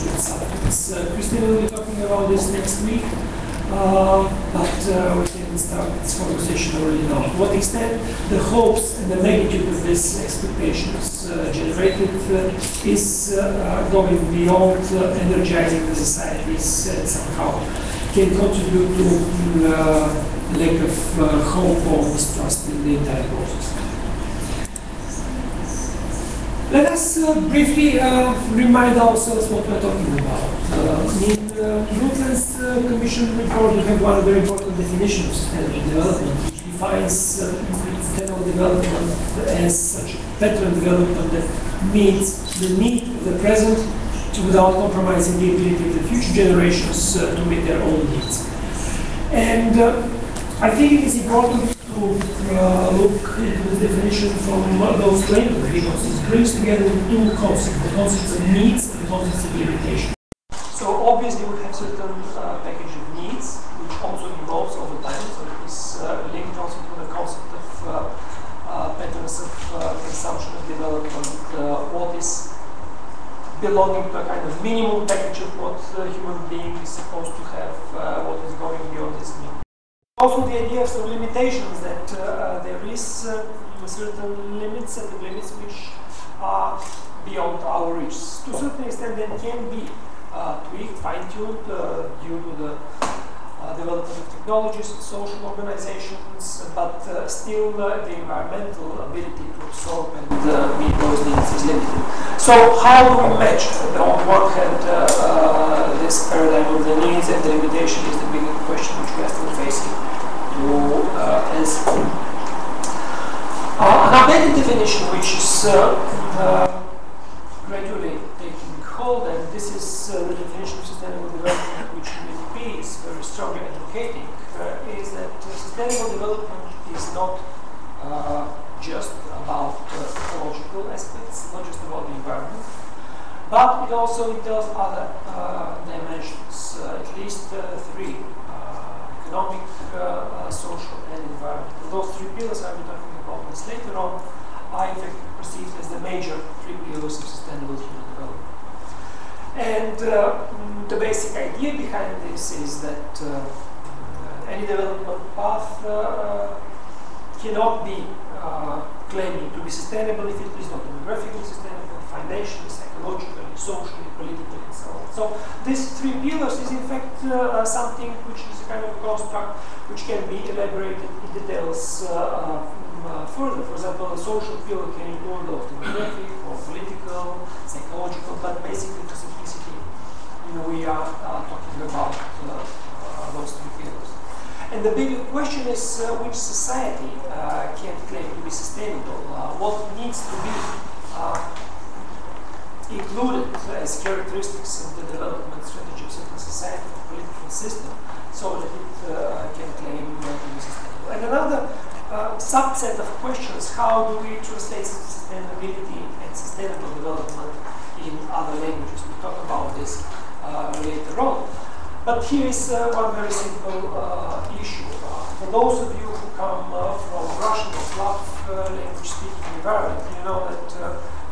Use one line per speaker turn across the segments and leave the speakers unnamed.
with subjects. Christina will be talking about this next week, but we can start this conversation already now. To what extent the hopes and the magnitude of these expectations generated is going beyond energizing the societies and somehow can contribute to lack of hope or mistrust in the entire process. Let us briefly remind ourselves what we're talking about. In Brundtland's Commission report, you have one very important definition of sustainable development, which defines sustainable development as such a pattern development that meets the need of the present without compromising the ability of the future generations to meet their own needs. And I think it is important to look into the definition from those two angles, because it brings together two concepts, the concepts of needs and the concepts of limitation. So obviously we have certain package of needs, which also evolves over time, so it is linked also to the concept of patterns of consumption and development, what is belonging to a kind of minimum package of what a human being is supposed to have, what is going beyond this need. Also the idea of some limitations, that there is certain limits, set of limits which are beyond our reach. To a certain extent they can be tweaked, fine-tuned due to the development of technologies and social organizations, but still the environmental ability to absorb and meet those needs is limited. So how do we match? On one hand, this paradigm of the needs and the limitation is the big question which we are still facing to answer. An updated definition which is gradually taking hold, and this is the definition of sustainable development which UNDP is very strongly advocating, is that sustainable development is not just about ecological aspects, not just about the environment, but it also entails other dimensions, at least three: economic, social, and environmental. Those three pillars, I'll be talking about this later on, are in fact perceived as the major three pillars of sustainable human development. And the basic idea behind this is that any development path cannot be claiming to be sustainable if it is not demographically sustainable, financially, psychologically, socially, politically, and so on. So these three pillars is in fact something which is a kind of construct which can be elaborated in details further. For example, the social pillar can include those demographic or political, psychological, but basically for simplicity, we are talking about those three pillars. And the big question is which society can claim to be sustainable, what needs to be included as characteristics of the development strategy of certain society or political system so that it can claim to be sustainable. And another subset of questions, how do we translate sustainability and sustainable development in other languages? We'll talk about this later on. But here is one very simple issue. For those of you who come from Russian or Slav language-speaking environment, you know that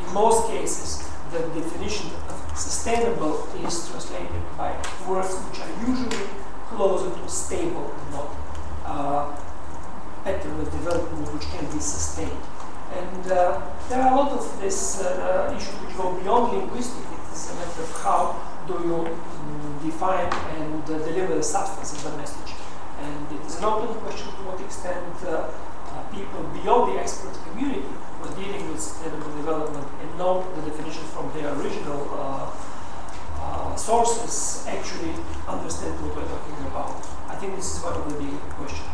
in most cases the definition of sustainable is translated by words which are usually closer to stable, not pattern of development which can be sustained. And there are a lot of these issues which go beyond linguistic. It is a matter of how do you define and deliver the substance of the message. And it is an open question to what extent people beyond the expert community who are dealing with sustainable development and know the definition from their original sources actually understand what we're talking about. I think this is one of the big questions.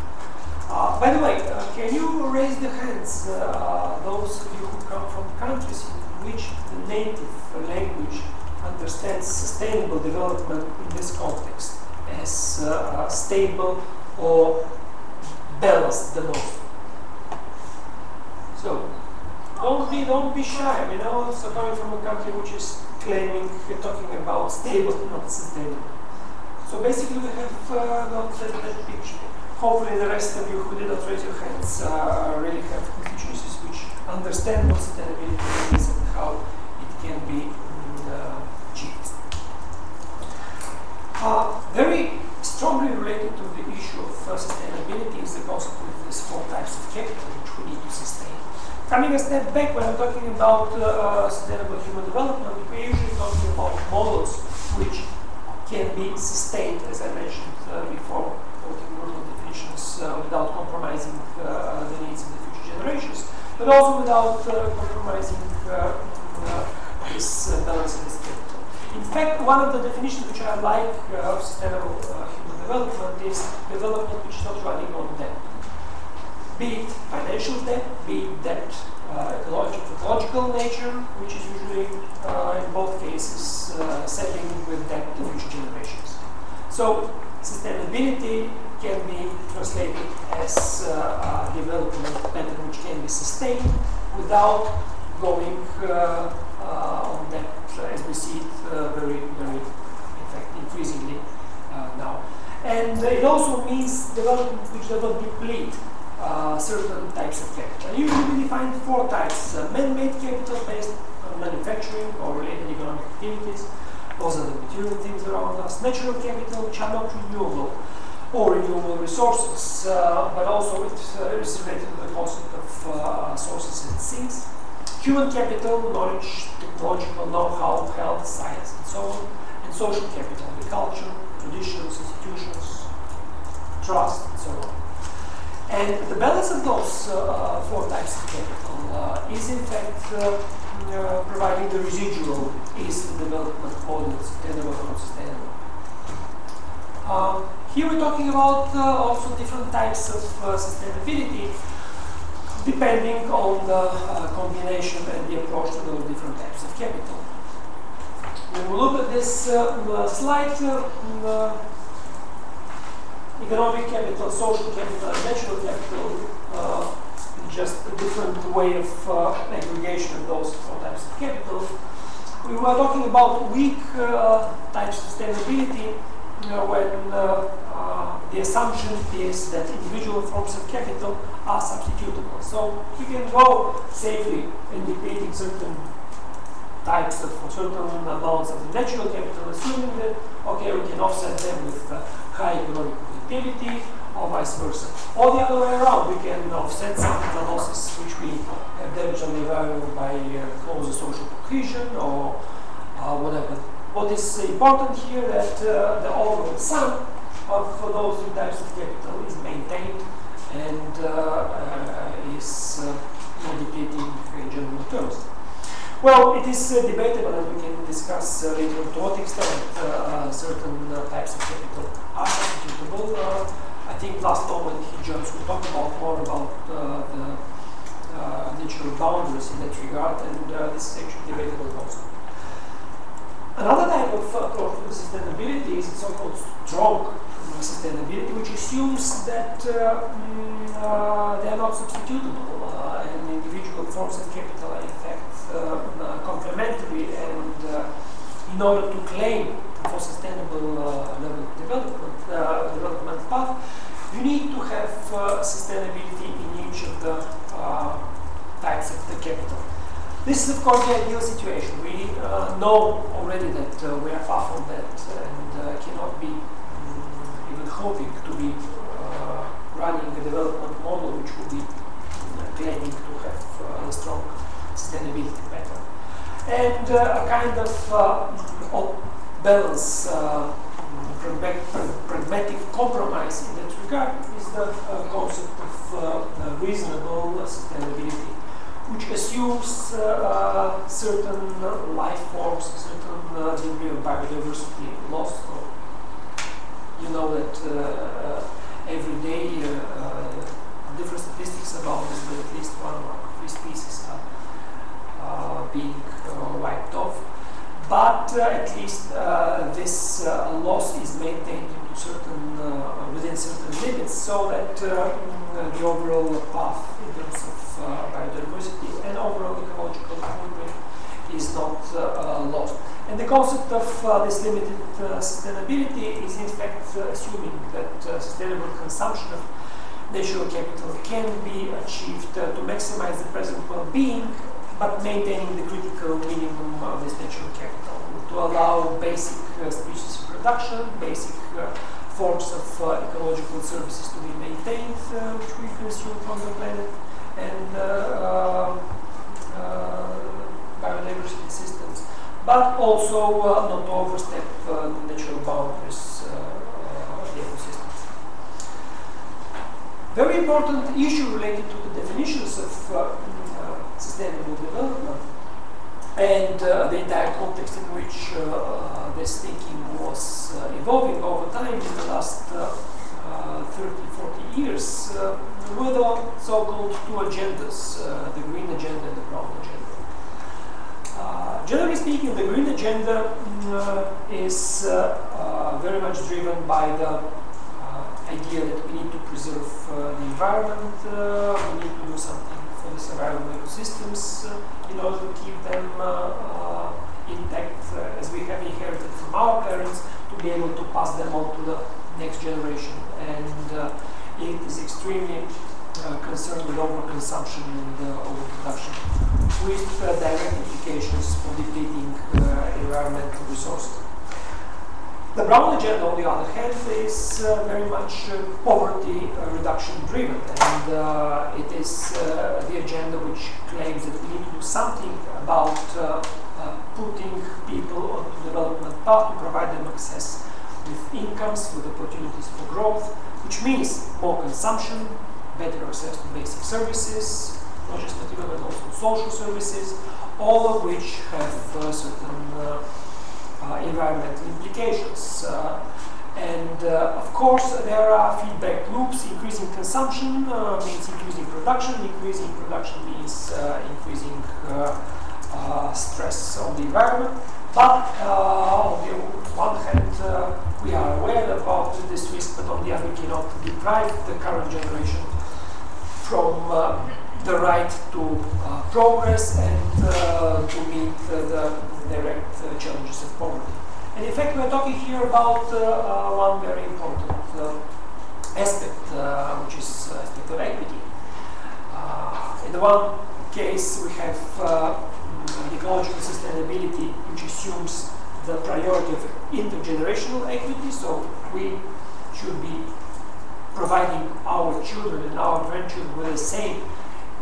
By the way, can you raise the hands, those of you who come from countries in which the native language understands sustainable development in this context as stable or balanced the most? So don't be shy. I mean, I'm also coming from a country which is talking about stable, not sustainable. So basically, we have got that picture. Hopefully, the rest of you who did not raise your hands really have constituencies which understand what sustainability is and how it can be achieved. Very strongly related to the issue of sustainability is the concept of these four types of capital which we need to sustain. Coming a step back, when I'm talking about sustainable human development, we're usually talking about models which can be sustained, as I mentioned before, quoting brutal definitions, without compromising the needs of the future generations, but also without compromising this balance in this capital. In fact, one of the definitions which I like of sustainable human development is development which is not running on debt. Be it financial debt, be it debt ecological nature, which is usually in both cases settling with debt to future generations. So sustainability can be translated as a development pattern which can be sustained without going on debt, as we see it very, in fact, increasingly now. And it also means development which does not deplete certain types of capital. Usually we define four types: man-made capital based on manufacturing or related economic activities. Those are the material things around us. Natural capital, which are not renewable or renewable resources, but also it is related to the concept of sources and sinks. Human capital, knowledge, technological know-how, health, science, and so on. And social capital, the culture, traditions, institutions, trust, and so on. And the balance of those four types of capital is in fact providing the residual is the development model, sustainable or unsustainable. Here we're talking about also different types of sustainability depending on the combination and the approach to those different types of capital. When we look at this slide, economic capital, social capital, and natural capital, just a different way of aggregation of those four types of capital. We were talking about weak types of sustainability when the assumption is that individual forms of capital are substitutable. So we can go safely in depleting certain types of certain amounts of natural capital, assuming that, okay, we can offset them with high economic productivity, or vice versa. Or the other way around, we can offset some of the losses which we have damaged on the environment by closer social cohesion or whatever. What is important here that the overall sum of those two types of capital is maintained and is not depleting in general terms. Well, it is debatable, and we can discuss later to what extent certain types of capital are substitutable. I think last moment Jones will talk about more about the natural boundaries in that regard, and this is actually debatable also. Another type of approach to sustainability is so-called strong sustainability, which assumes that they are not substitutable, and individual forms of capital are in fact complementary, and in order to claim for sustainable level of development path, you need to have sustainability in each of the types of the capital. This is, of course, the ideal situation. We know already that we are far from that and cannot be even hoping to be running a development model which will be claiming to have a strong sustainability pattern. And a kind of balance, pragmatic compromise in that regard is the concept of reasonable sustainability, which assumes certain life forms, certain degree of biodiversity loss. So you know that every day different statistics about this, but at least one or three species are being wiped off. But at least this loss is maintained into certain, within certain limits, so that the overall path in terms of biodiversity and overall ecological footprint is not lost. And the concept of this limited sustainability is in fact assuming that sustainable consumption of natural capital can be achieved to maximize the present well-being, but maintaining the critical minimum of this natural capital. to allow basic species reproduction, basic forms of ecological services to be maintained, which we consume from the planet, and biodiversity systems, but also not to overstep the natural boundaries of the ecosystems. Very important issue related to the definitions of sustainable development and the entire context in which this thinking was evolving over time in the last 30, 40 years were the so-called two agendas, the green agenda and the brown agenda. Generally speaking, the green agenda is very much driven by the idea that we need to preserve the environment, we need to do something for the survival of ecosystems in order to keep them intact as we have inherited from our parents, to be able to pass them on to the next generation. And it is extremely concerned with overconsumption and overproduction, with direct implications for depleting environmental resources. The brown agenda, on the other hand, is very much poverty reduction driven, and it is the agenda which claims that we need to do something about putting people on the development path to provide them access with incomes, with opportunities for growth, which means more consumption, better access to basic services, not just material but also social services, all of which have certain environmental implications. Of course, there are feedback loops. Increasing consumption means increasing production. Increasing production means increasing stress on the environment. But on the one hand, we are aware about this risk, but on the other, we cannot deprive the current generation from the right to progress and to meet the direct challenges of poverty. And in fact, we are talking here about one very important aspect, which is aspect of equity. In the one case, we have ecological sustainability, which assumes the priority of intergenerational equity, so we should be providing our children and our grandchildren with the same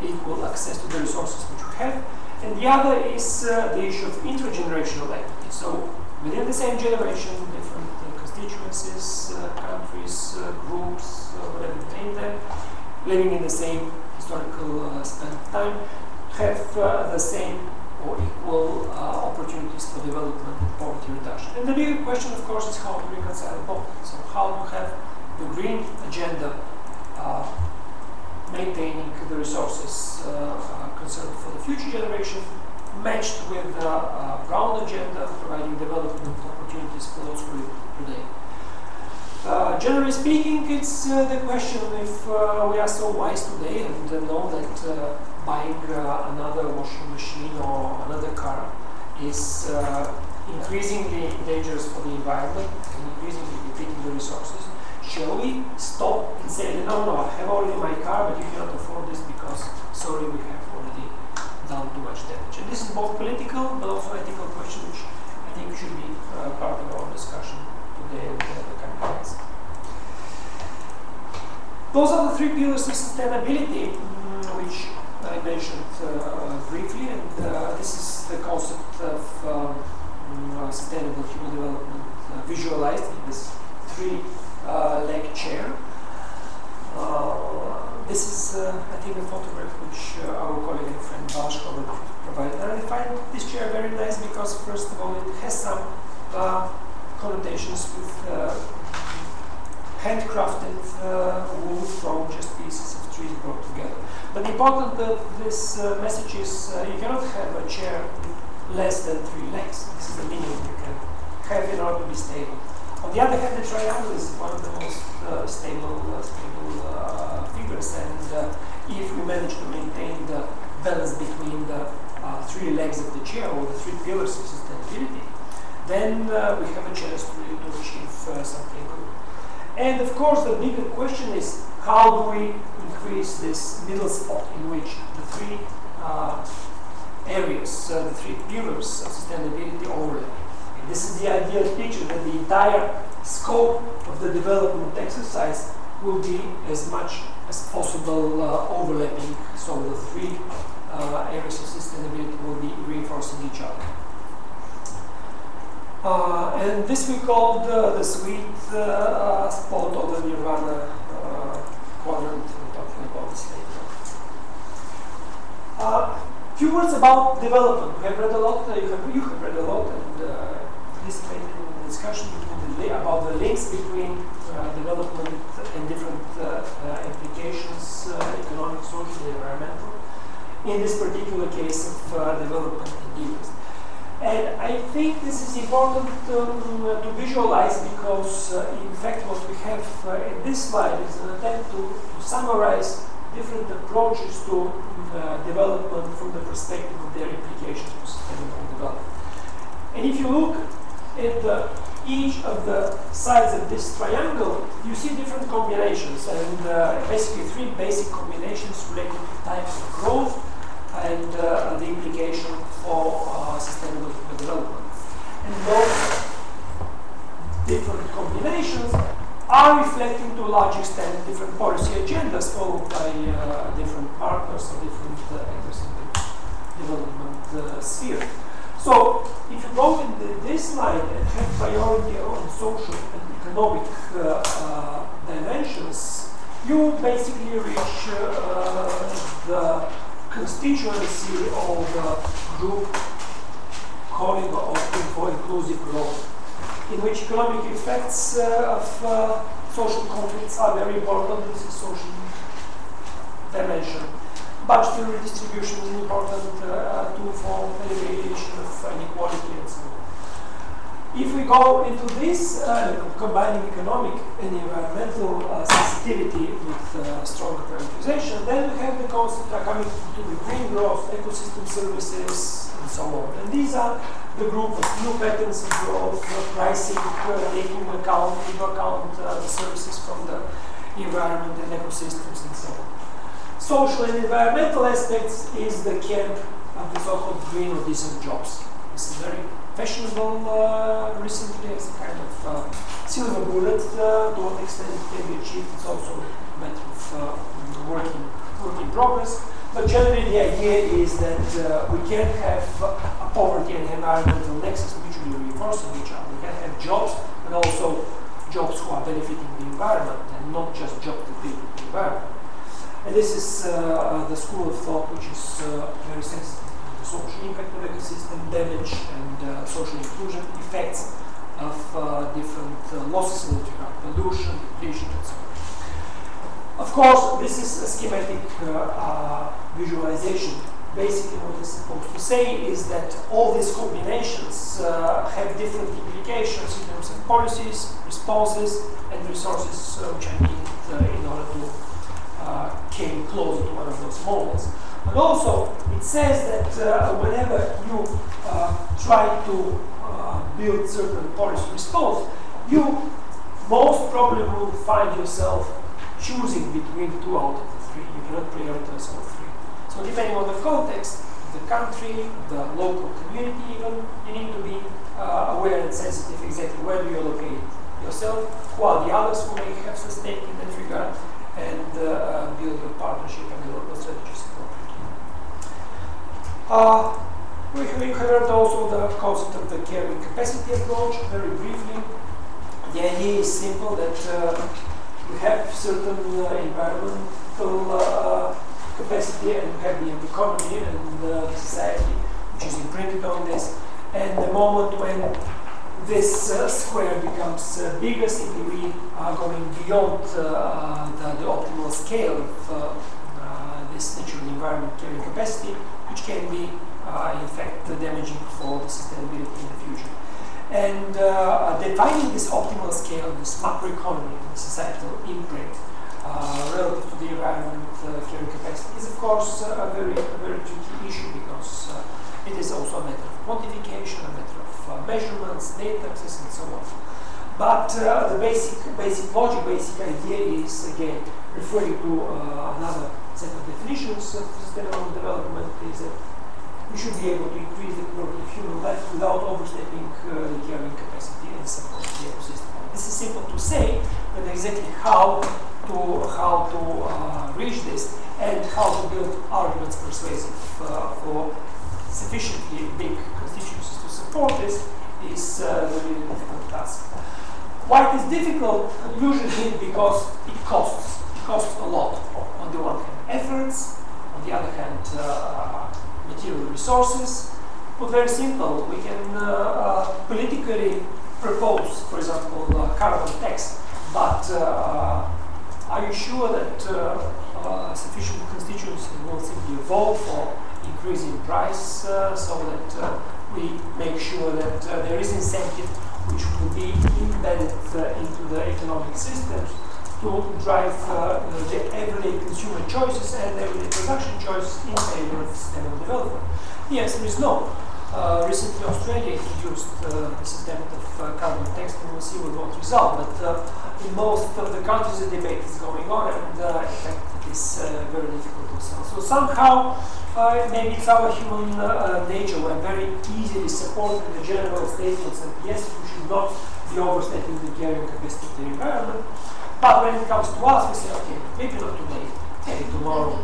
equal access to the resources which we have. And the other is the issue of intergenerational equity. So within the same generation, different constituencies, countries, groups, whatever you name them, living in the same historical span of time, have the same or equal opportunities for development and poverty reduction. And the bigger question, of course, is how to reconcile both. So how to have the green agenda maintaining the resources conserved for the future generation, matched with the brown agenda, providing development opportunities for those who live today. Generally speaking, it's the question if we are so wise today and know that buying another washing machine or another car is increasingly dangerous for the environment and increasingly depleting the resources. Shall we stop and say, no, I have already my car, but you cannot afford this because, sorry, we have already done too much damage. And this is both political but also ethical question, which I think should be part of our discussion today and the coming days. Those are the three pillars of sustainability, which I mentioned briefly, and this is the concept of sustainable human development visualized in this three-leg chair. This is, I think, a photograph which our colleague and friend Balshko provided. And I find this chair very nice because, first of all, it has some connotations with handcrafted wood from just pieces of trees brought together. But the important this message is you cannot have a chair with less than 3 legs. This is the minimum you can have in order to be stable. On the other hand, the triangle is one of the most stable figures, and if we manage to maintain the balance between the 3 legs of the chair, or the 3 pillars of sustainability, then we have a chance to achieve something good. And of course, the bigger question is how do we increase this middle spot in which the 3 areas, the 3 pillars of sustainability overlap. This is the ideal picture, that the entire scope of the development exercise will be as much as possible overlapping, so the three areas of sustainability will be reinforcing each other. And this we called the sweet spot of the Nirvana quadrant. We're talking about this later. Few words about development. We have read a lot. You have read a lot, and participated in the discussion about the links between development and different applications, economic, social, environmental. In this particular case of development in years. And I think this is important to visualize, because in fact what we have in this slide is an attempt to summarize different approaches to development from the perspective of their implications to sustainable development. And if you look at each of the sides of this triangle, you see different combinations, and basically three basic combinations related to types of growth and the implication for sustainable development. And those different combinations are reflecting to a large extent different policy agendas followed by different partners or different actors in the development sphere. So, if you go in this line and have priority on social and economic dimensions, you basically reach the constituency of the group calling for inclusive growth, in which economic effects of social conflicts are very important. This is social dimension. Budgetary redistribution is an important tool for alleviation of inequality and so on. If we go into this, combining economic and environmental sensitivity with stronger prioritization, then we have the concept coming to the green growth, ecosystem services, and so on. And these are the group of new patterns of growth, pricing, taking into account the services from the environment and ecosystems and so on. Social and environmental aspects is the camp of the so-called green or decent jobs. This is very fashionable recently as a kind of silver bullet. To what extent it can be achieved, it's also a matter of work in progress. But generally the idea is that we can have a poverty and environmental nexus mutually reinforcing each other. We can have jobs, but also jobs who are benefiting the environment, and not just jobs that benefit the environment. And this is the school of thought which is very sensitive to the social impact of ecosystem, damage, and social inclusion effects of different losses in nature, pollution, depletion, and so on. Of course, this is a schematic visualization. Basically, what it's supposed to say is that all these combinations have different implications in terms of policies, responses, and resources which are needed in order to came closer to one of those models. But also, it says that whenever you try to build certain policy response, you most probably will find yourself choosing between two out of the three. You cannot prioritize all three. So depending on the context, the country, the local community even, you need to be aware and sensitive exactly where do you allocate yourself, who are the others who may have some stake in that regard, and build your partnership and development strategies appropriately. We have heard also the concept of the carrying capacity approach, very briefly. The idea is simple, that we have certain environmental capacity, and we have the economy and the society which is imprinted on this. And the moment when this square becomes bigger, simply we are going beyond the optimal scale of this natural environment carrying capacity, which can be in fact damaging for the sustainability in the future. And defining this optimal scale, this macroeconomic and societal imprint relative to the environment carrying capacity is of course a very tricky issue, because it is also a matter of quantification, a matter of measurements, data access, and so on. But the basic logic, basic idea is, again, referring to another set of definitions of sustainable development, is that we should be able to increase the quality of human life without overstepping the carrying capacity and support the ecosystem. This is simple to say, but exactly how to reach this and how to build arguments persuasive for sufficiently big constituencies to support this is a really difficult task. Why it is difficult? Usually because it costs. It costs a lot. On the one hand, efforts. On the other hand, material resources. Put very simple, we can politically propose, for example, carbon tax, but are you sure that sufficient constituencies will simply vote for increasing price so that we make sure that there is incentive which will be embedded into the economic systems to drive the everyday consumer choices and everyday production choices in favor of sustainable development? The answer is no. Recently, Australia introduced this attempt of carbon tax, and we'll see what result. But in most of the countries, the debate is going on, and in fact, it is very difficult to sell. So somehow, maybe it's our human nature. We're very easily supporting the general statements, and yes, we should not be overstepping the carrying capacity of the environment. But when it comes to us, we say, okay, maybe not today, maybe tomorrow.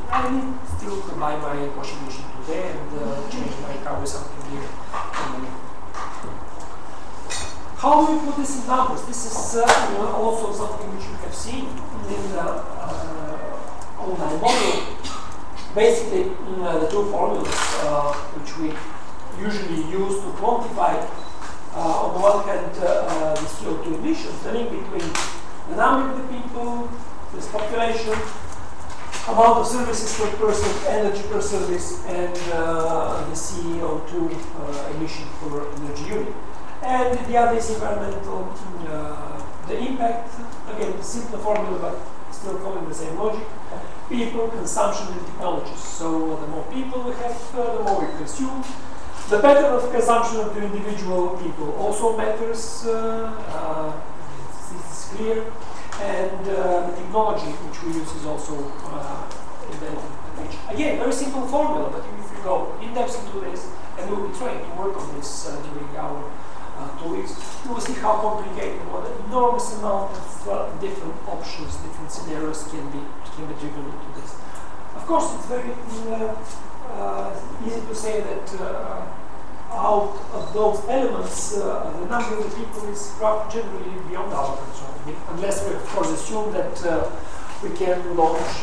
I need still to buy my washing machine today and change my car with something new. How do we put this in numbers? This is also something which you have seen in the online model. Basically, the two formulas which we usually use to quantify, on the one hand, the CO2 emissions, the link between the number of the people, this population, amount of services per person, energy per service, and the CO2 emission per energy unit. And the other is environmental, the impact, again, simple formula, but still following the same logic. People, consumption, and technologies. So the more people we have, the more we consume. The pattern of consumption of the individual people also matters, this is clear. And the technology which we use is also embedded in the picture. Again, very simple formula, but if you go in depth into this, and we will be trying to work on this during our 2 weeks, you will see how complicated, what an enormous amount of different options, different scenarios can be driven into this. Of course, it's very easy to say that out of those elements, the number of the people is generally beyond our control, unless we, of course, assume that we can launch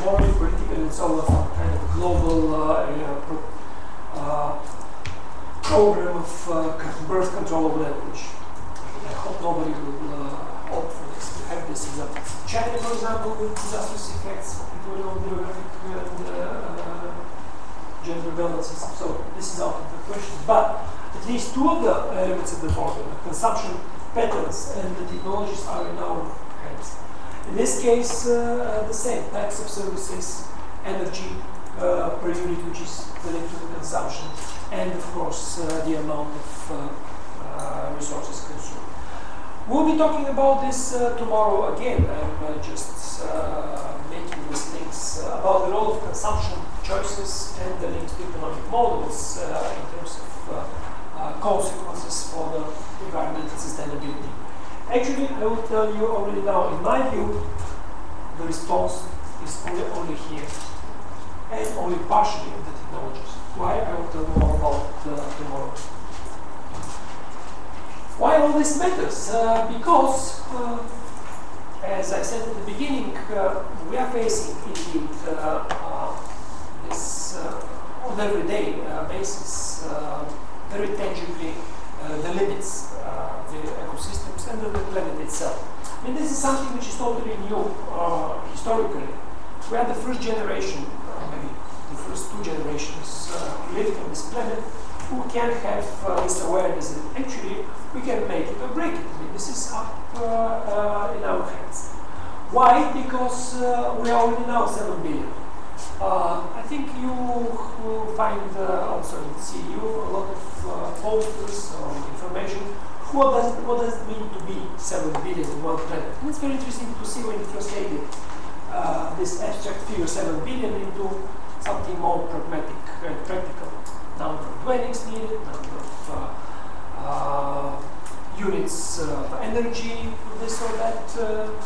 morally, politically, and so on, some kind of global program of birth control of language. I hope nobody will opt for this. We have this example. China, for example, with disastrous effects for people on demographic and gender balances. So this is out of the question. But at least two of the elements of the formula, consumption patterns and the technologies, are in our hands. In this case, the same types of services, energy per unit, which is related to the consumption, and of course the amount of resources consumed. We'll be talking about this tomorrow again. I'm just making these links about the role of consumption choices and the links to economic models in terms of consequences for the environmental sustainability. Actually, I will tell you already now, in my view, the response is only here, and only partially in the technologies. Why? I will tell you more about tomorrow. Why all this matters? Because, as I said at the beginning, we are facing indeed this on everyday basis, very tangibly, the limits of the ecosystems and of the planet itself. I mean, this is something which is totally new historically. We are the first generation, maybe the first two generations living on this planet, who can have this awareness that actually we can make it or break it. I mean, this is up in our hands. Why? Because we are already now 7 billion. I think you will find also in CEU a lot of posters or information. What does it mean to be 7 billion in one planet? And it's very interesting to see when you translate it, this abstract figure 7 billion into something more pragmatic and practical. Number of dwellings needed, number of units of energy for this or that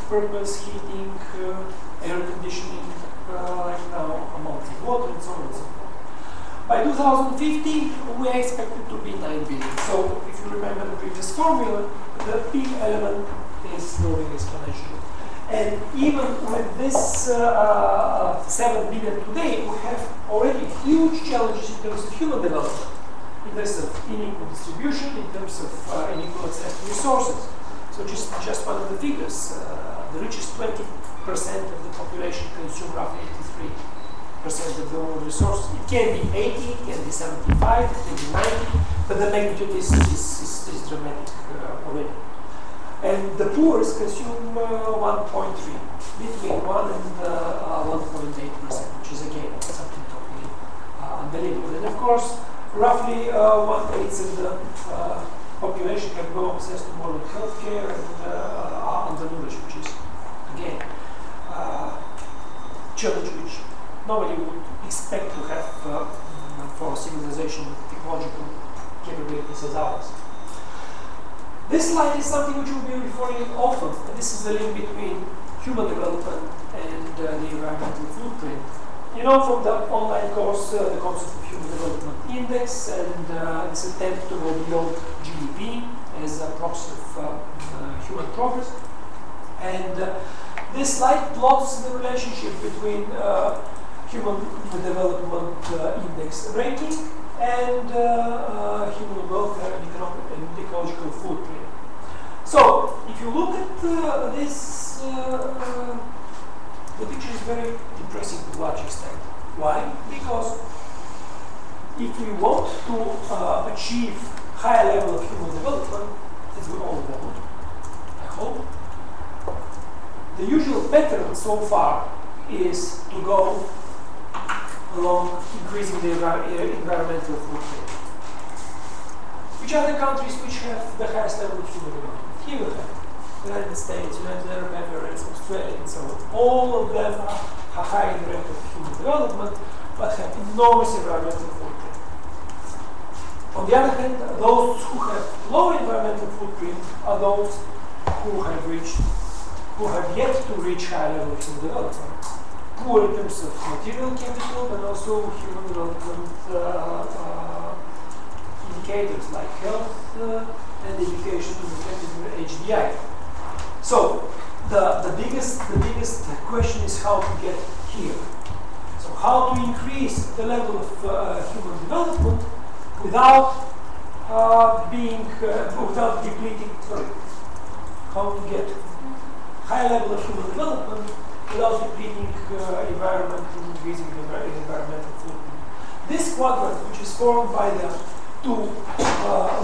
purpose, heating, air conditioning, like now, amount of water, and so on and so forth. By 2050, we are expected to be 9 billion. So, if you remember the previous formula, the P element is growing exponentially. And even with this 7 billion today, we have already huge challenges in terms of human development, in terms of unequal distribution, in terms of unequal access to resources. So just one of the figures, the richest 20% of the population consume roughly 83% of the world resources. It can be 80, it can be 75, it can be 90, but the magnitude is dramatic already. And the poorest consume 1.3, between 1 and 1.8%, which is again something totally unbelievable. And of course, roughly 1/8 of the population have no access to modern healthcare and are undernourished, which is again challenge which nobody would expect to have for a civilization with technological capabilities as ours. This slide is something which we'll be referring often. This is the link between human development and the environmental footprint. You know from the online course the concept of human development index and this attempt to go beyond GDP as a proxy of human progress. And this slide plots the relationship between human development index rating and human welfare and economic and ecological footprint. So, if you look at this, the picture is very depressing to a large extent. Why? Because if we want to achieve higher level of human development, as we all want, I hope, the usual pattern so far is to go along increasing the environmental footprint. Which are the countries which have the highest level of human development? Here we have the United States, United Arab Emirates, Australia, and so on. All of them are high in the rate of human development, but have enormous environmental footprint. On the other hand, those who have low environmental footprint are those who have yet to reach high level of human development. Poor in terms of material capital, but also human development indicators like health and education and HDI. So the biggest question is how to get here. So how to increase the level of human development without without depleting. Sorry, how to get high level of human development without depleting environment and increasing the environmental footprint. This quadrant, which is formed by the two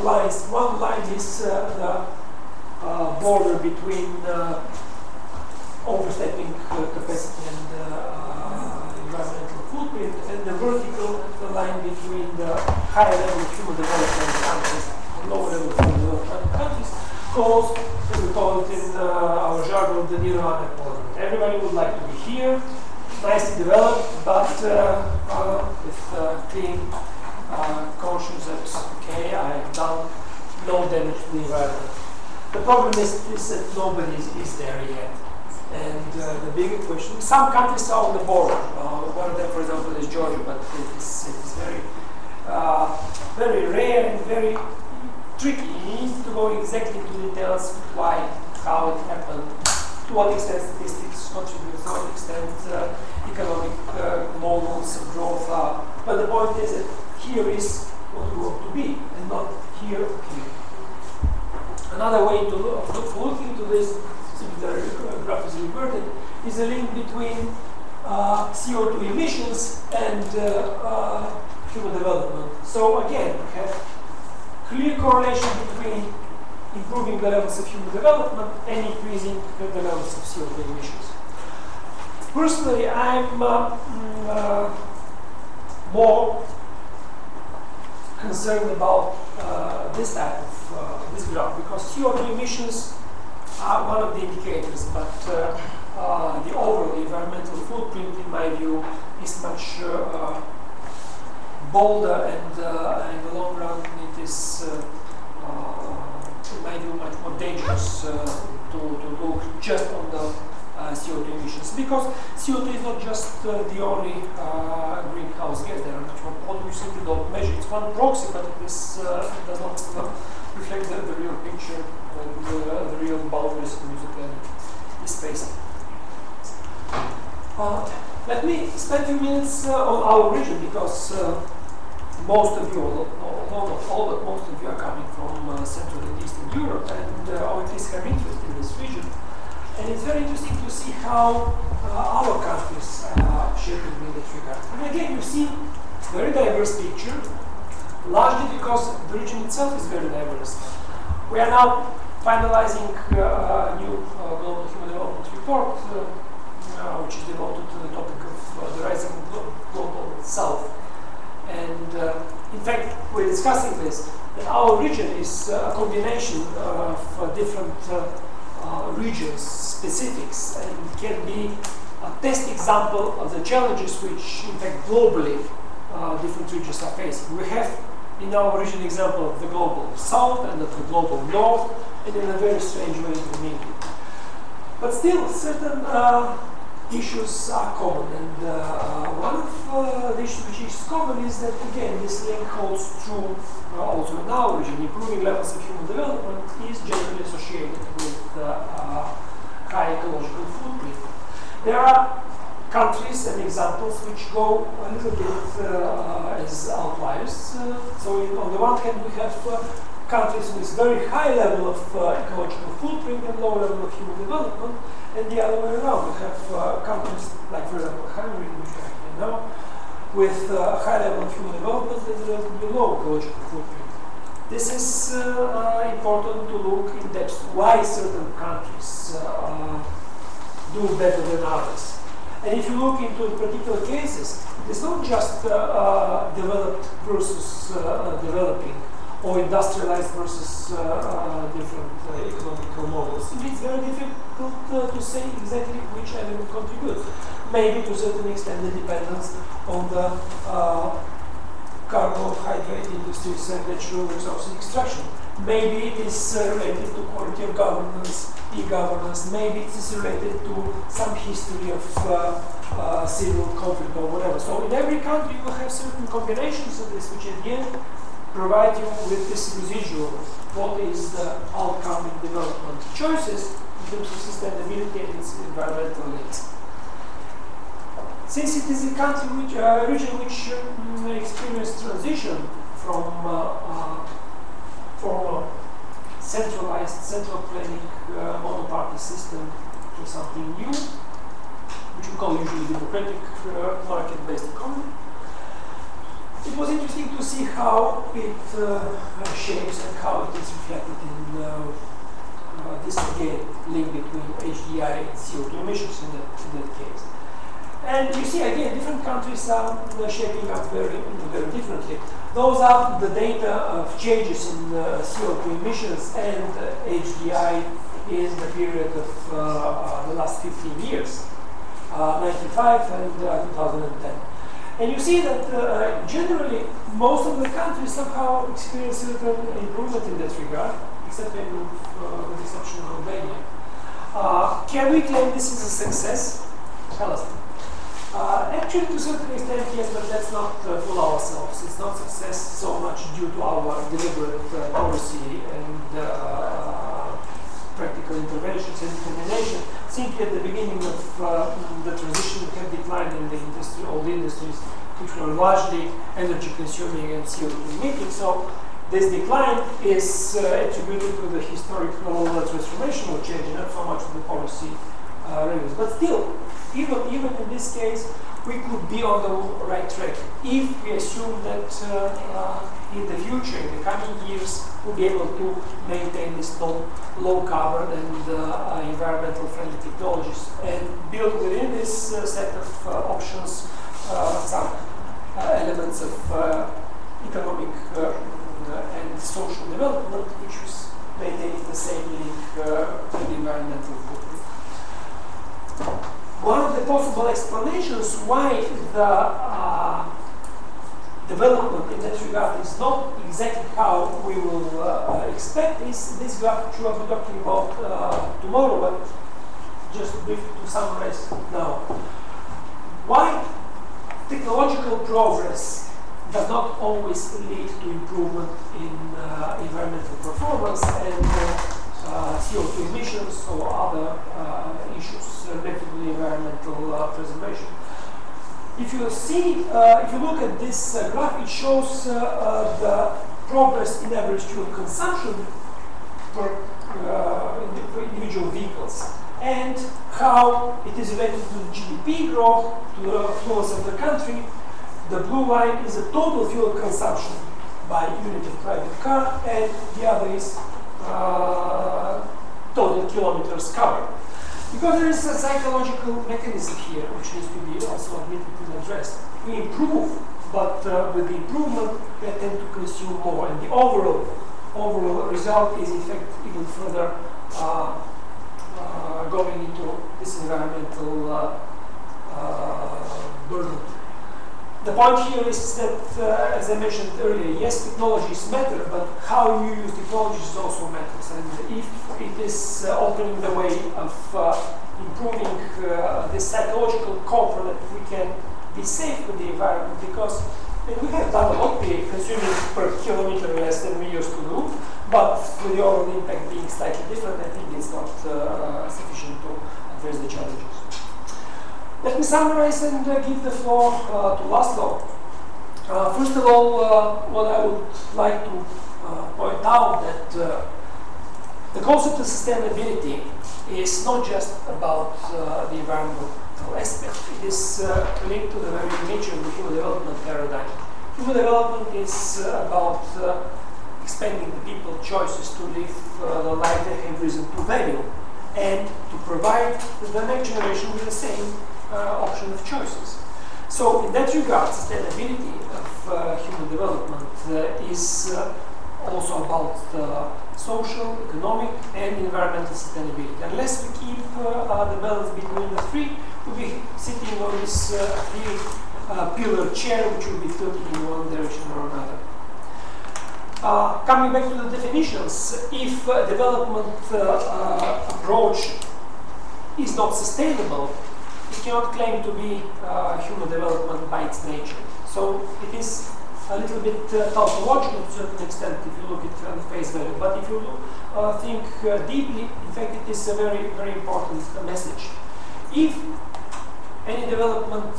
lines, one line is the border between overstepping capacity and environmental footprint, and the vertical line between the higher level of human development countries and lower level of human development countries, called, as we call it in our jargon, the Nirvana quadrant. Everybody would like to be here, nicely developed, but with clean conscience that, okay, I have done no damage to the environment. The problem is that nobody is there yet. And the bigger question, some countries are on the border. One of them, for example, is Georgia, but it is very rare and very tricky. You need to go exactly into details, why, how it happened, to what extent statistics contribute, to what extent economic models of growth are. But the point is that here is what we want to be, and not here or here. Another way to look into this, since the graph is reverted, is a link between CO2 emissions and human development. So again, we have clear correlation between improving the levels of human development and increasing the levels of CO2 emissions. Personally, I'm more concerned about this type of this graph, because CO2 emissions are one of the indicators, but the overall environmental footprint, in my view, is much bolder, and in the long run it is, in my view, much more dangerous to look just on the CO2 emissions, because CO2 is not just the only greenhouse gas. There are much more pollution. You simply don't measure. It's one proxy, but it does not reflect the real picture and the real boundaries music is facing. Let me spend a few minutes on our region, because most of you, although not all, but most of you are coming from Central and Eastern Europe, and or at least have interest in this region. And it's very interesting to see how our countries are shaping in that regard. And again, you see very diverse picture, largely because the region itself is very diverse. We are now finalizing a new Global Human Development Report, which is devoted to the topic of the rising global south. And in fact, we're discussing this, that our region is a combination of different regions, specifics, and can be a test example of the challenges which, in fact, globally different regions are facing. We have in our region example of the global south and of the global north, and in a very strange way intermingling. But still, certain issues are common, and one of the issues which is common is that, again, this link holds true also in our region. Improving levels of human development is generally associated with high ecological footprint. There are countries and examples which go a little bit as outliers. So on the one hand, we have countries with very high level of ecological footprint and low level of human development, and the other way around. We have countries like, for example, Hungary, which I know, with a high level of human development and relatively low ecological footprint. This is important to look in depth why certain countries do better than others. And if you look into particular cases, it's not just developed versus developing, or industrialized versus different economical models. It's very difficult to say exactly which element contributes. Maybe to a certain extent the dependence on the carbohydrate industries and natural resource extraction. Maybe it is related to quality of governance, e-governance. Maybe it is related to some history of civil conflict or whatever. So in every country you will have certain combinations of this, which at the end provide you with this residual. What is the outcome in development choices in terms of sustainability and its environmental needs? Since it is a country which, region which experienced transition from a centralized, central planning monoparty system to something new, which we call usually democratic market-based economy, it was interesting to see how it shapes and how it is reflected in this, again, link between HDI and CO2 emissions in that case. And you see, again, different countries are shaping up very differently. Those are the data of changes in CO2 emissions and HDI in the period of the last 15 years, 95 and 2010. And you see that generally most of the countries somehow experience certain improvement in that regard, except maybe with the exception of Albania. Can we claim this is a success? Tell us. Actually, to a certain extent, yes, but let's not fool ourselves. It's not success so much due to our deliberate policy and practical interventions and determination. Simply at the beginning of the transition, we had decline in the industry, all the industries which were largely energy consuming and CO2 emitting. So this decline is attributed to the historical transformational change, not so much to the policy reviews. But still, even in this case, we could be on the right track if we assume that in the future, in the coming years, we'll be able to maintain this low carbon and environmental friendly technologies and build within this set of options some elements of economic and social development, which is maintaining the same link with the environmental footprint. one of the possible explanations why the development in that regard is not exactly how we will expect is this graph, which we will be talking about tomorrow, but just briefly to summarize now. Why technological progress does not always lead to improvement in environmental performance and CO2 emissions or other issues related to the environmental preservation. If you see, if you look at this graph, it shows the progress in average fuel consumption per individual vehicles and how it is related to the GDP growth, to the flows of the country. The blue line is the total fuel consumption by unit of private car, and the other is total kilometers covered. Because there is a psychological mechanism here which needs to be also admitted and addressed. We improve, but with the improvement we tend to consume more, and the overall result is in fact even further going into this environmental burden. The point here is that, as I mentioned earlier, yes, technologies matter, but how you use technologies also matters. And if it is opening the way of improving this psychological comfort that we can be safe with the environment, because we have done a lot, we consuming per kilometer less than we used to do, but with the overall impact being slightly different, I think it's not sufficient to address the challenges. Let me summarize and give the floor to Laszlo. First of all, what I would like to point out that the concept of sustainability is not just about the environmental aspect. It is linked to the very nature of the human development paradigm. Human development is about expanding the people's choices to live the life they have reason to value, and to provide the next generation with the same option of choices. So in that regard, sustainability of human development is also about social, economic, and environmental sustainability. Unless we keep the balance between the three, we'll be sitting on this three-pillar chair, which will be tilted in one direction or another. Coming back to the definitions, if development approach is not sustainable, it cannot claim to be human development by its nature. So it is a little bit tautological to a certain extent if you look at it on face value. But if you think deeply, in fact, it is a very, very important message. If any development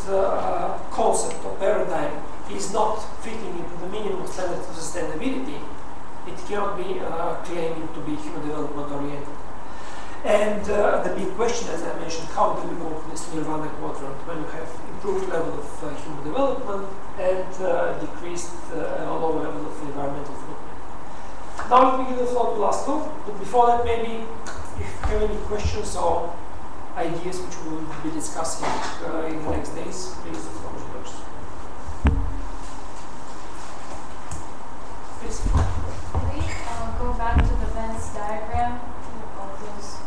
concept or paradigm is not fitting into the minimum standards of sustainability, it cannot be claiming to be human development oriented. And the big question, as I mentioned, how do we go to this nirvana quadrant when you have improved level of human development and decreased low level of environmental footprint? Now let me give the floor to Laszlo, but before that, maybe if you have any questions or ideas which we will be discussing in the next days, please, the floor is yours. Please.
Can we go back to the Venn diagram?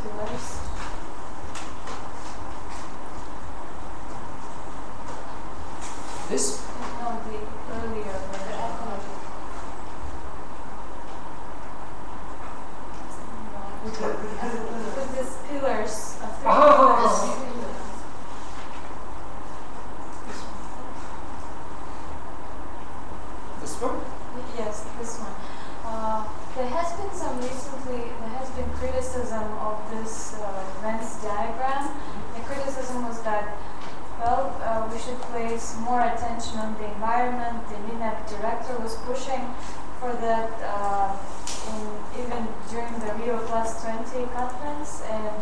Pillars.
This?
No, the earlier, the ecology. With these pillars of three pillars.
This one?
Yes, this one. There has been criticism of this Venn diagram. The criticism was that, well, we should place more attention on the environment. The NINEP director was pushing for that even during the Rio+20 conference, and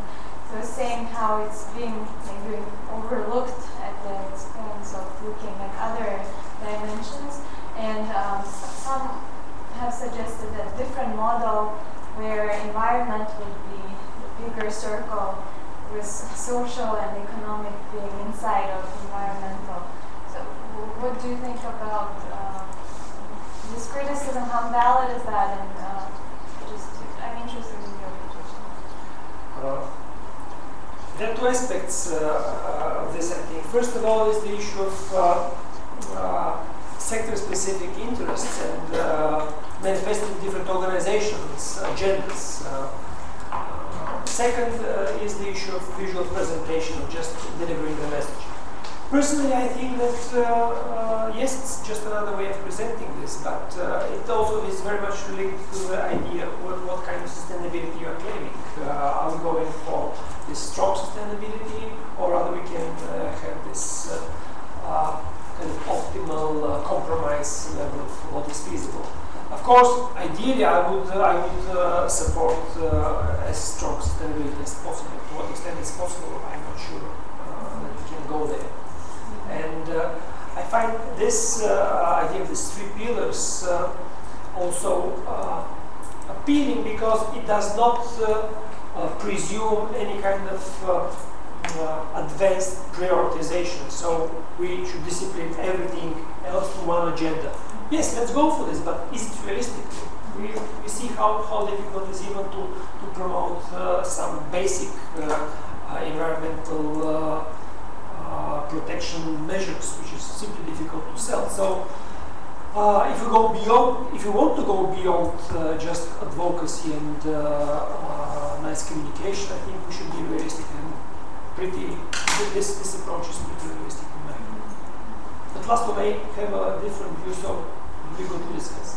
he was saying how it's being maybe overlooked at the expense of looking at other dimensions. And some have suggested a different model where environment would be the bigger circle with social and economic being inside of environmental. So what do you think about this criticism? How valid is that? And I'm interested in your position.
To aspects of this, I think. First of all is the issue of sector-specific interests and manifested in different organizations, agendas. Second is the issue of visual presentation, of just delivering the message. Personally, I think that yes, it's just another way of presenting this, but it also is very much related to the idea of what kind of sustainability you are claiming. Are we going for this strong sustainability, or rather we can have this kind of optimal compromise level of what is feasible? Of course, ideally, I would support as strong sustainability as possible. To what extent it's possible, I'm not sure that we can go there. And I find this idea of these three pillars also appealing because it does not presume any kind of advanced prioritization. So we should discipline everything else to one agenda. Yes, let's go for this, but is it realistic? We see how difficult it is even to promote some basic environmental protection measures, which is simply difficult to sell. So if we go beyond, if you want to go beyond just advocacy and nice communication, I think we should be realistic and pretty. This approach is pretty realistic in my view. But last we may have a different view, so we go to discuss.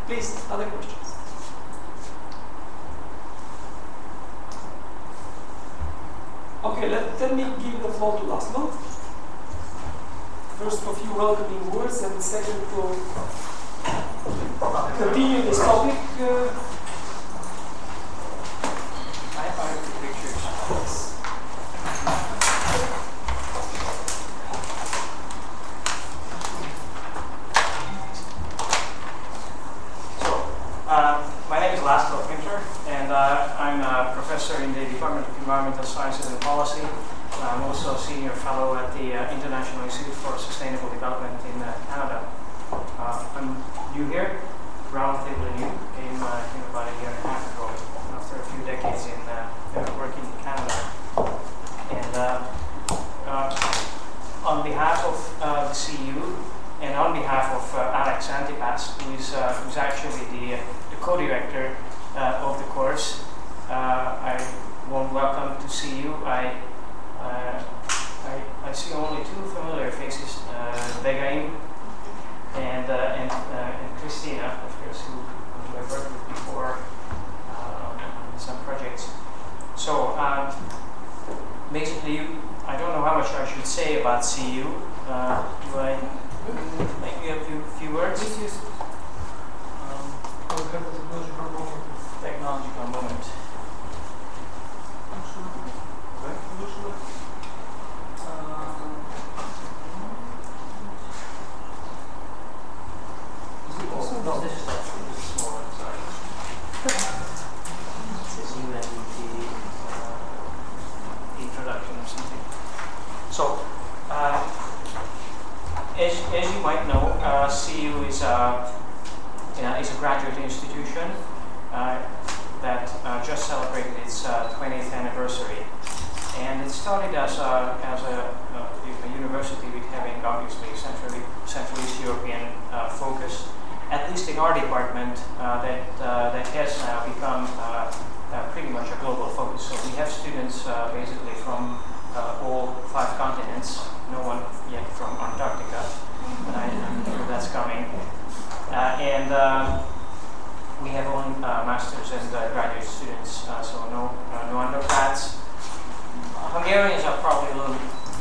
Please, other questions? Okay, let me give the floor to Laszlo. First, a few welcoming words, and second, to continue this topic.
I have the pictures. My name is Laszlo, and I'm a professor in the Department of Environmental Sciences and Policy. I'm also a senior fellow at the International Institute for Sustainable Development in Canada. I'm new here, relatively new. Came about a year and a half ago after a few decades in working in Canada. And on behalf of the CEU and on behalf of Alex Antipas, who's actually the co-director of the course, I warm welcome to see you. I see only two familiar faces, Begaim and Christina, of course, who I've worked with before on some projects. So basically, I don't know how much I should say about CEU. Do I maybe a few words? Technological moment. No, this is not true. This is small one, sorry. It says UNDP introduction or something. So, as you might know, CEU is a graduate institution that just celebrated its 20th anniversary. And it started as a university with having obviously Central East European focus, at least in our department, that has now become pretty much a global focus. So we have students basically from all 5 continents, no one yet from Antarctica, but I'm sure that's coming. And we have only masters and graduate students, so no undergrads. Hungarians are probably a little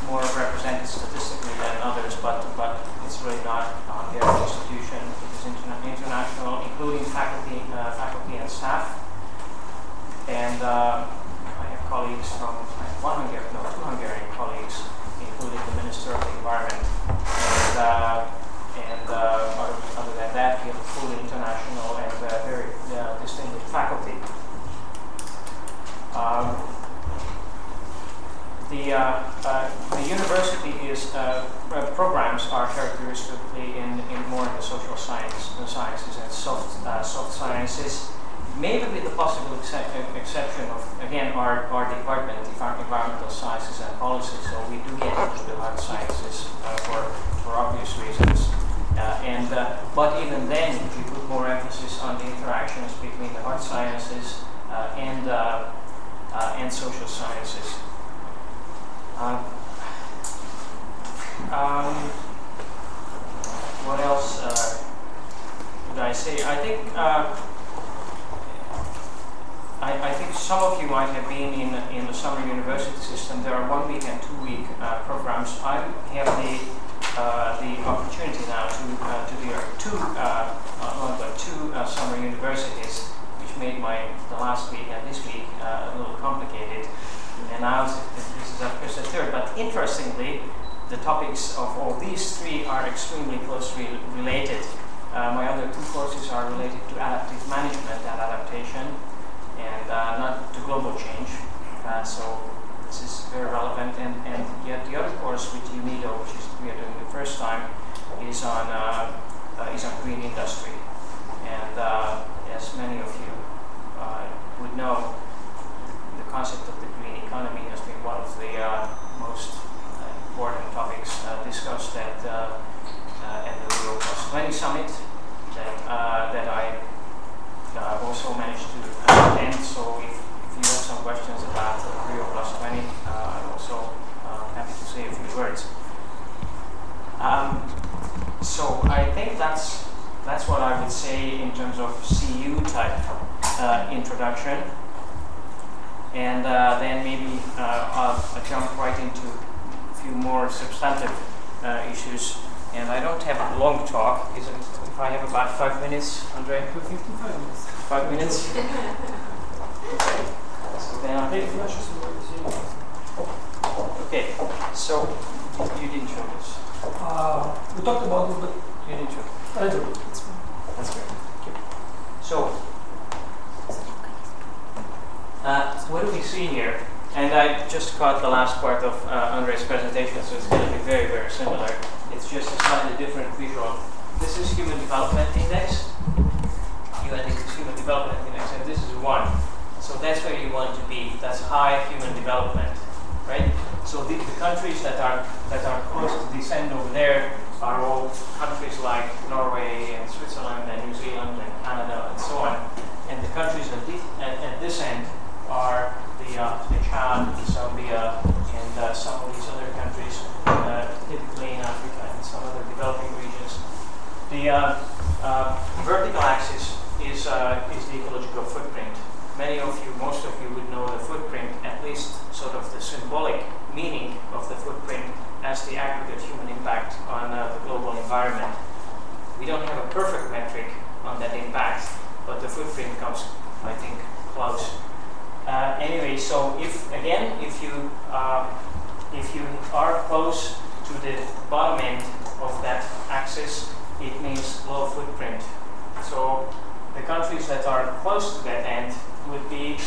more represented statistically than others, but it's really not a Hungarian institution. It is international, including faculty and staff. And I have colleagues from two Hungarian colleagues, including the Minister of the Environment. And other than that, we have a fully international and very distinguished faculty. The university programs are characteristically in more in the social sciences and soft sciences, maybe with the possible exception of, again, our department, environmental sciences and policy, so we do get into the hard sciences for obvious reasons. But even then, we put more emphasis on the interactions between the hard sciences and social sciences. What else would I say? I think some of you might have been in the summer university system. There are 1 week and 2 week programs. I have the opportunity now to do two summer universities, which made the last week and this week a little complicated. And now this is of course the third. But interestingly, the topics of all these three are extremely closely related. My other two courses are related to adaptive management and adaptation, and not to global change. So this is very relevant. And yet the other course with UNIDO, which is we are doing the first time, is on green industry. And as many of you would know, the concept of the green economy has been one of the most important topics discussed at the Rio+20 summit that I also managed to attend. So if you have some questions about Rio+20, I'm also happy to say a few words. So I think that's what I would say in terms of CU type introduction. And then maybe I'll jump right into a few more substantive issues. And I don't have a long talk. Is it if I have about 5 minutes, Andre?
55 minutes.
5 minutes? Okay. So then okay, so you didn't show this.
We talked about it, but
You didn't show it.
I do. That's fine.
That's great. Thank you. So, what do we see here? And I just caught the last part of Andre's presentation, so it's going to be very, very similar. It's just a slightly different visual. This is Human Development Index. Human Development Index, and this is 1. So that's where you want to be. That's high human development, right? So the countries that are close to this end over there are all countries like Norway and Switzerland and New Zealand and Canada and so on. And the countries at this end are the Chad, Zambia, and some of these other countries, typically in Africa and some other developing regions. The vertical axis is the ecological footprint. Most of you would know the footprint, at least sort of the symbolic meaning of the footprint as the aggregate human impact on the global environment. We don't have a perfect metric on that impact, but the footprint comes, I think, close. Anyway, so if you are close to the bottom end of that axis, it means low footprint. So the countries that are close to that end would be,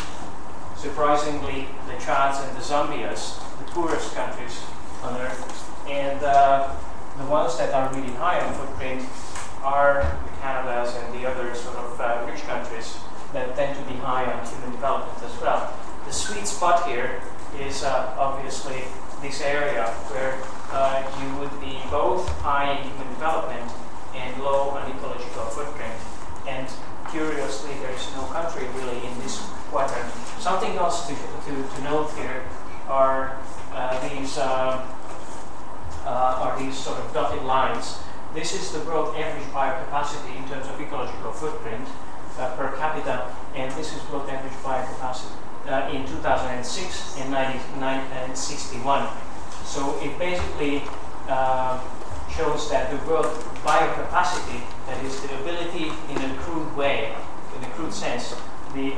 surprisingly, the Chads and the Zambias, the poorest countries on Earth. And the ones that are really high on footprint are the Canadas and the other sort of rich countries that tend to be high on human development as well. The sweet spot here is obviously this area where you would be both high in human development and low on ecological footprint. And curiously, there is no country really in this quadrant. Something else to note here are these sort of dotted lines. This is the world average biocapacity in terms of ecological footprint per capita, and this is world average biocapacity in 2006 and 1961. So it basically shows that the world biocapacity, that is the ability in a crude way, in a crude sense, the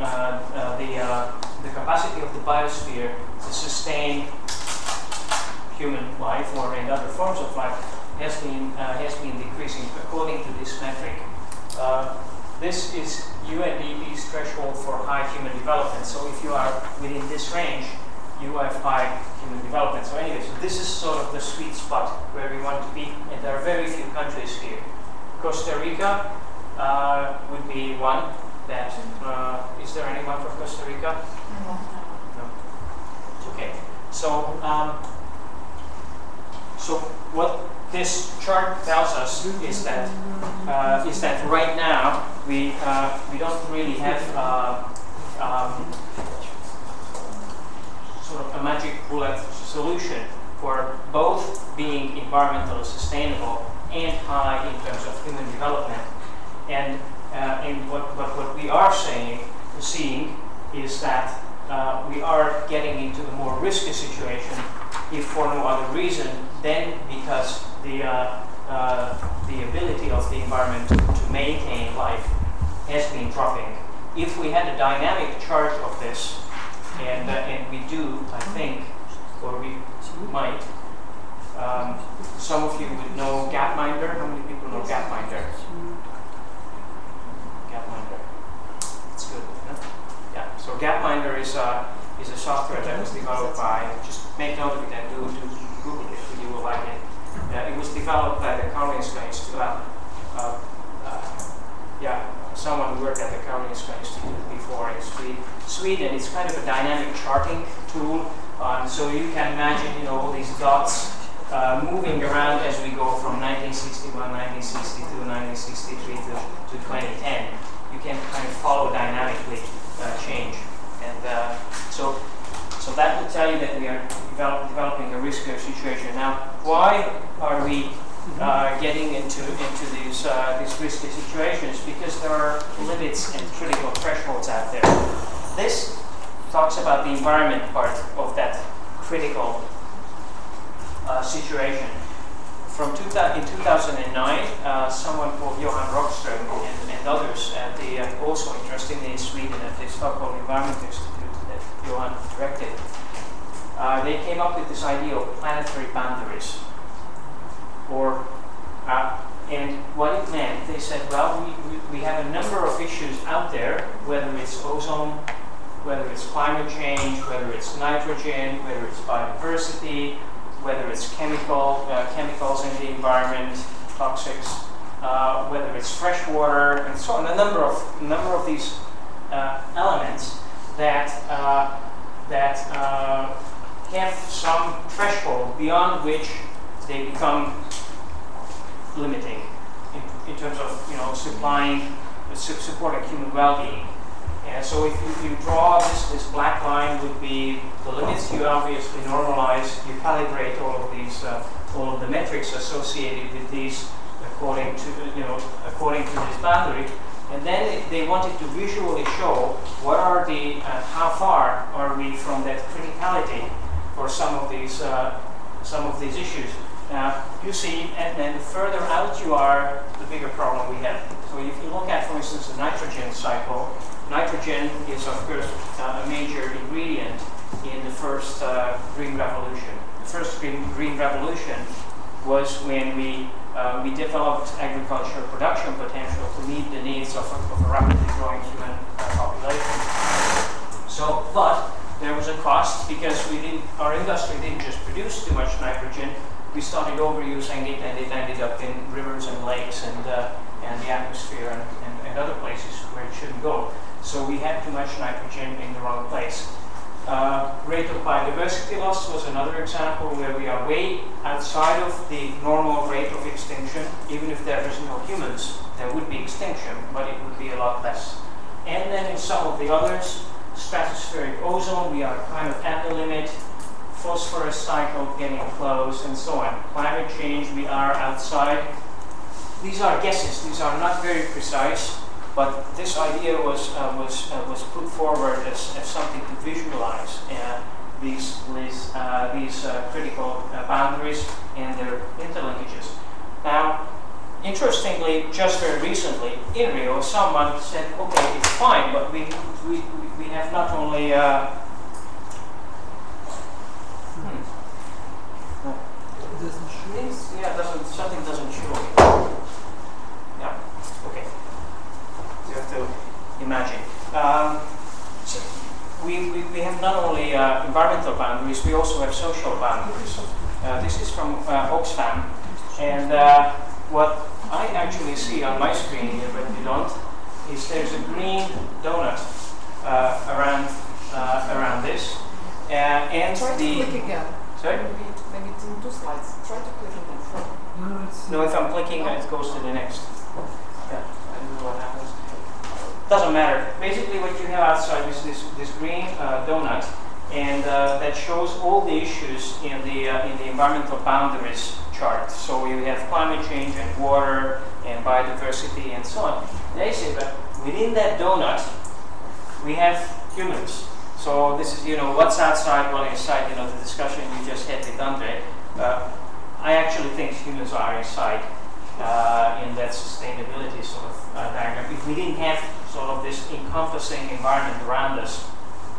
capacity of the biosphere to sustain human life or and other forms of life has been decreasing according to this metric. This is UNDP's threshold for high human development. So if you are within this range, you have high human development. So anyway, so this is sort of the sweet spot where we want to be, and there are very few countries here. Costa Rica would be one, that, is there anyone from Costa Rica? No. Okay. So, so what this chart tells us is that right now we don't really have sort of a magic bullet solution for both being environmentally sustainable and high in terms of human development. And what we are seeing is that we are getting into a more risky situation, if for no other reason than because the ability of the environment to maintain life has been dropping. If we had a dynamic chart of this, and we do, I think, or we might, some of you would know Gapminder. How many people know Gapminder? Gapminder. It's good. Yeah. So Gapminder is a software that was developed by. Just make note of it and do Google it. You will like it. It was developed by the Karolinska Institute. Someone who worked at the Karolinska Institute before in Sweden. It's kind of a dynamic charting tool. So you can imagine, all these dots moving around as we go from 1961, 1962, 1963 to 2010. You can kind of follow dynamically change. And so that would tell you that we are developing a riskier situation. Now, why are we getting into these risky situations? Because there are limits and critical thresholds out there. This talks about the environment part of that critical situation. In 2009, someone called Johan Rockström and others at the, also interestingly in Sweden, at the Stockholm Environment Institute that Johan directed, they came up with this idea of planetary boundaries. And what it meant, they said, well, we have a number of issues out there, whether it's ozone, whether it's climate change, whether it's nitrogen, whether it's biodiversity, whether it's chemicals in the environment, toxics, whether it's fresh water, and so on. A number of these elements that have some threshold beyond which they become limiting in terms of supporting human well-being. And so if you draw this black line would be the limits. You obviously normalize, you calibrate all of the metrics associated with these according to this boundary. And then they wanted to visually show what are how far are we from that criticality for some of these issues. Now, you see, and then the further out you are, the bigger problem we have. So if you look at, for instance, the nitrogen cycle, nitrogen is, of course, a major ingredient in the first green revolution. The first green revolution was when we developed agricultural production potential to meet the needs of a rapidly growing human population. So, but there was a cost because our industry didn't just produce too much nitrogen. We started overusing it, and it ended up in rivers and lakes and the atmosphere and other places where it shouldn't go. So we had too much nitrogen in the wrong place. Rate of biodiversity loss was another example where we are way outside of the normal rate of extinction. Even if there is no humans, there would be extinction, but it would be a lot less. And then in some of the others, stratospheric ozone, we are kind of at the limit. Phosphorus cycle getting close, and so on. Climate change, we are outside. These are guesses. These are not very precise, but this idea was put forward as something to visualize these critical boundaries and their interlinkages. Now, interestingly, just very recently in Rio, someone said, "Okay, it's fine, but we have not only." Something doesn't show it. Yeah, okay. You have to imagine. So we have not only environmental boundaries, we also have social boundaries. This is from Oxfam, and what I actually see on my screen here, but you don't, is there's a green donut around this, and
try to click again.
Sorry?
Maybe it's in 2 slides. Try to click again.
No, if I'm clicking, it goes to the next. Yeah, I don't know what happens. Doesn't matter. Basically, what you have outside is this green donut, and that shows all the issues in the environmental boundaries chart. So you have climate change and water and biodiversity and so on. They say that within that donut, we have humans. So this is, what's outside, what inside, the discussion you just had with Andre. I actually think humans are inside in that sustainability sort of diagram. If we didn't have sort of this encompassing environment around us,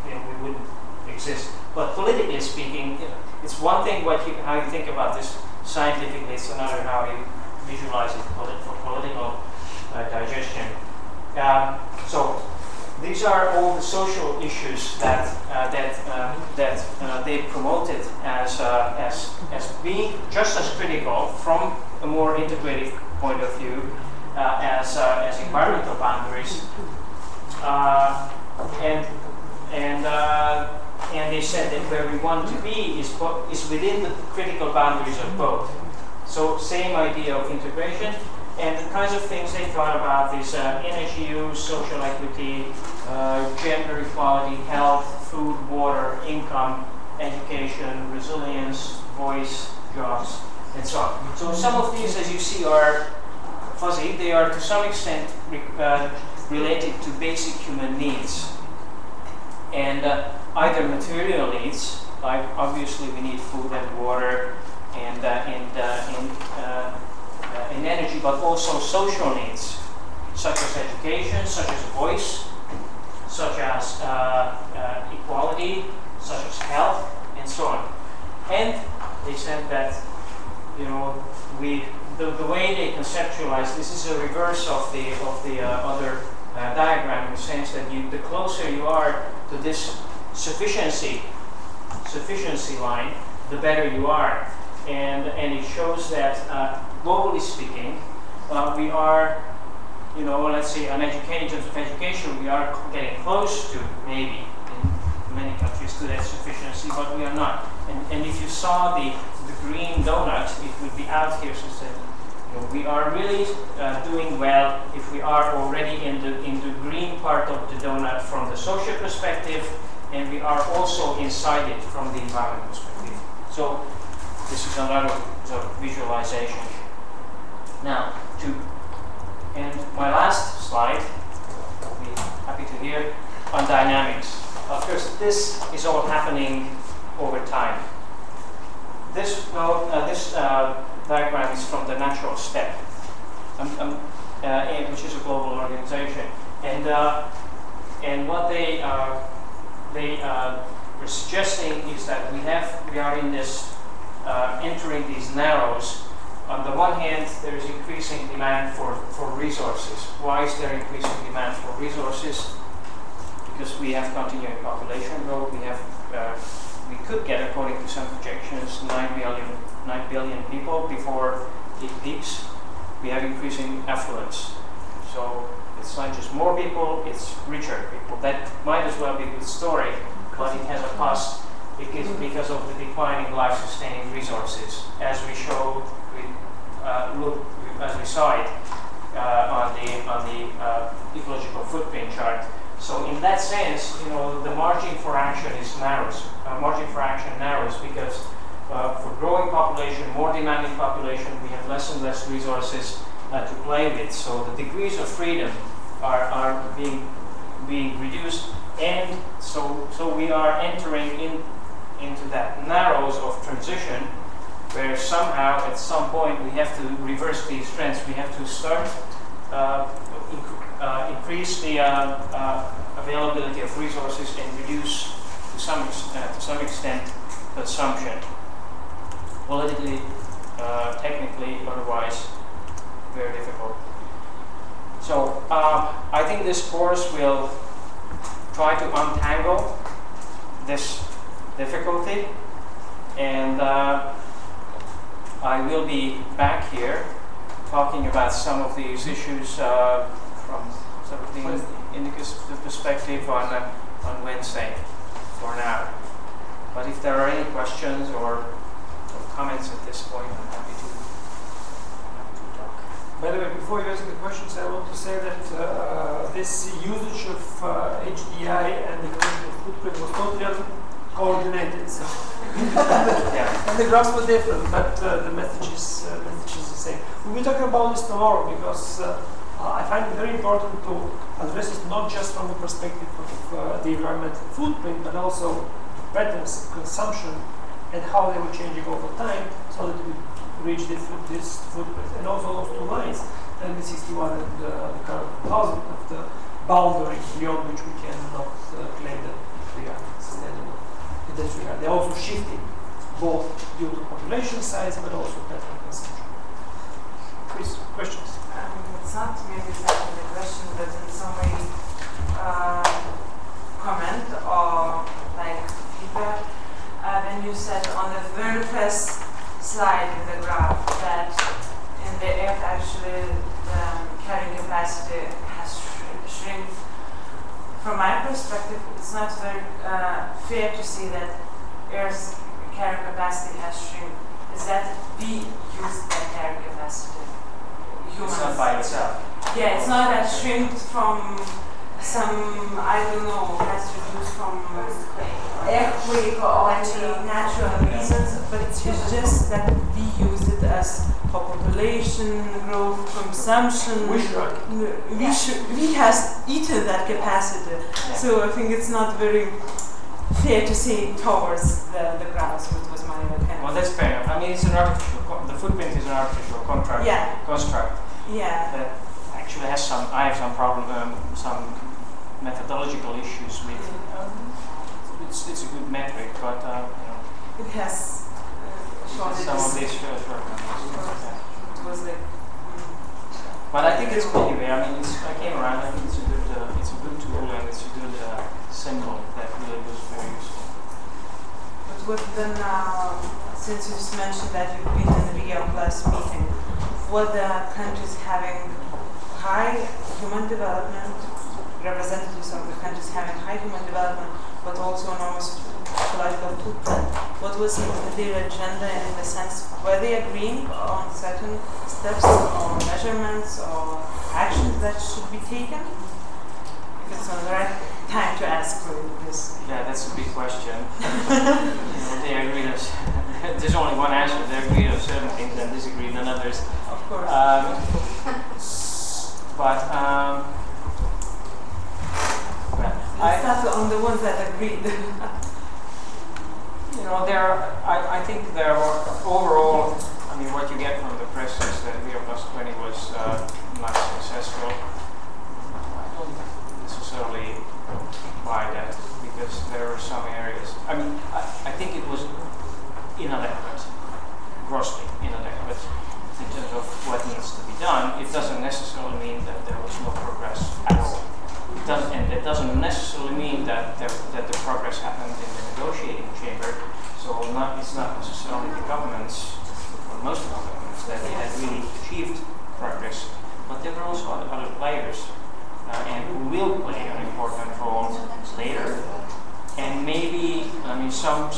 we wouldn't exist. But politically speaking, it's one thing how you think about this scientifically, it's another how you visualize it for political digestion. So these are all the social issues that they promoted as being just as critical from a more integrated point of view as environmental boundaries, and they said that where we want to be is within the critical boundaries of both. So same idea of integration. And the kinds of things they thought about is energy use, social equity, gender equality, health, food, water, income, education, resilience, voice, jobs, and so on. So some of these, as you see, are fuzzy. They are to some extent related to basic human needs. And either material needs, like obviously we need food and water and energy, but also social needs, such as education, such as voice, such as equality, such as health, and so on. And they said that, the way they conceptualize this is a reverse of the other diagram, in the sense that the closer you are to this sufficiency line, the better you are. And it shows that globally speaking, we are, let's say in terms of education, we are getting close to maybe in many countries to that sufficiency, but we are not. And if you saw the green donut, it would be out here, so that we are really doing well if we are already in the green part of the donut from the social perspective, and we are also inside it from the environment perspective. So this is another sort of visualization. Now, and my last slide, I'll be happy to hear, on dynamics. Of course, this is all happening over time. This diagram is from the Natural Step, which is a global organization, and what they were suggesting is that we are in this entering these narrows. On the one hand, there is increasing demand for resources. Why is there increasing demand for resources? Because we have continuing population growth. We could get, according to some projections, 9 billion people before it peaks. We have increasing affluence. So it's not just more people, it's richer people. That might as well be a good story, but it has a cost because of the declining life-sustaining resources, as we showed, as we saw it on the ecological footprint chart. So in that sense, the margin for action narrows. Margin for action narrows because for growing population, more demanding population, we have less and less resources to play with. So the degrees of freedom are being reduced, and so we are entering into that narrows of transition, where somehow at some point we have to reverse these trends. We have to start increase the availability of resources and reduce to some extent consumption. Politically, technically, otherwise, very difficult. So I think this course will try to untangle this difficulty, and I will be back here talking about some of these issues from sort of the perspective on Wednesday for now. But if there are any questions or comments at this point, I'm happy to talk.
By the way, before you answer the questions, I want to say that this usage of HDI and the creation of footprint was totally coordinated. So
Yeah.
and the graphs were different, but the message is the same. We'll be talking about this tomorrow because I find it very important to address it not just from the perspective of the environmental footprint, but also patterns of consumption and how they were changing over time, so that we reach this footprint. And also those two lines, 1961 and the current 2000, of the boundary beyond which we cannot claim that we are sustainable. In that regard, they're also shifting, both due to population size, but also pattern consumption. Please, questions?
It's not maybe exactly the question, but in some way comment or like feedback. When you said on the very first slide in the graph that in the Earth actually the carrying capacity has shrunk. From my perspective, it's not very fair to see that Earth's carrying capacity has shrunk. Is that we use that carrying capacity? Humans.
It's not by itself.
Yeah, it's not that shrinked from some, I don't know, has reduced from earthquake or any natural reasons, but it's just that we use it as for population growth, consumption. We has eaten that capacity,
Yeah.
so I think it's not very fair to say towards the graphs, which was my kind.
Well, that's fair enough. I mean, it's an artificial. The footprint is an artificial construct.
Yeah.
That actually has some. I have some problem, some methodological issues with. It's a good metric, but
It has shown
some of these shortcomings.
It was like.
But I think it's cool anyway. I mean, I came around. I think it's a good tool and it's a good symbol that really was very useful.
But what then, since you just mentioned that you've been in the Rio+ meeting, what the countries having high human development, representatives of the countries having high human development, but also enormous ecological footprint, what was their agenda in the sense, were they agreeing on certain steps or measurements or actions that should be taken? If it's on the right time to ask for this.
Yeah, that's a big question. They agreed on. There's only one answer. They agreed on certain things and disagreed on others.
Of course. Let's start on the ones that agreed.
I think there were overall. I mean, what you get from the press is that Rio+20 was not successful. I don't necessarily buy that because there were some areas. I mean, I think it was inadequate, grossly inadequate in terms of what needs to be done. It doesn't necessarily mean that there was no progress at all. It doesn't necessarily mean that the progress happened in the negotiating chamber. So it's not necessarily the governments, or most of the governments, that they had really achieved progress, but there were also other players, and who will play an important role later. And maybe, I mean, some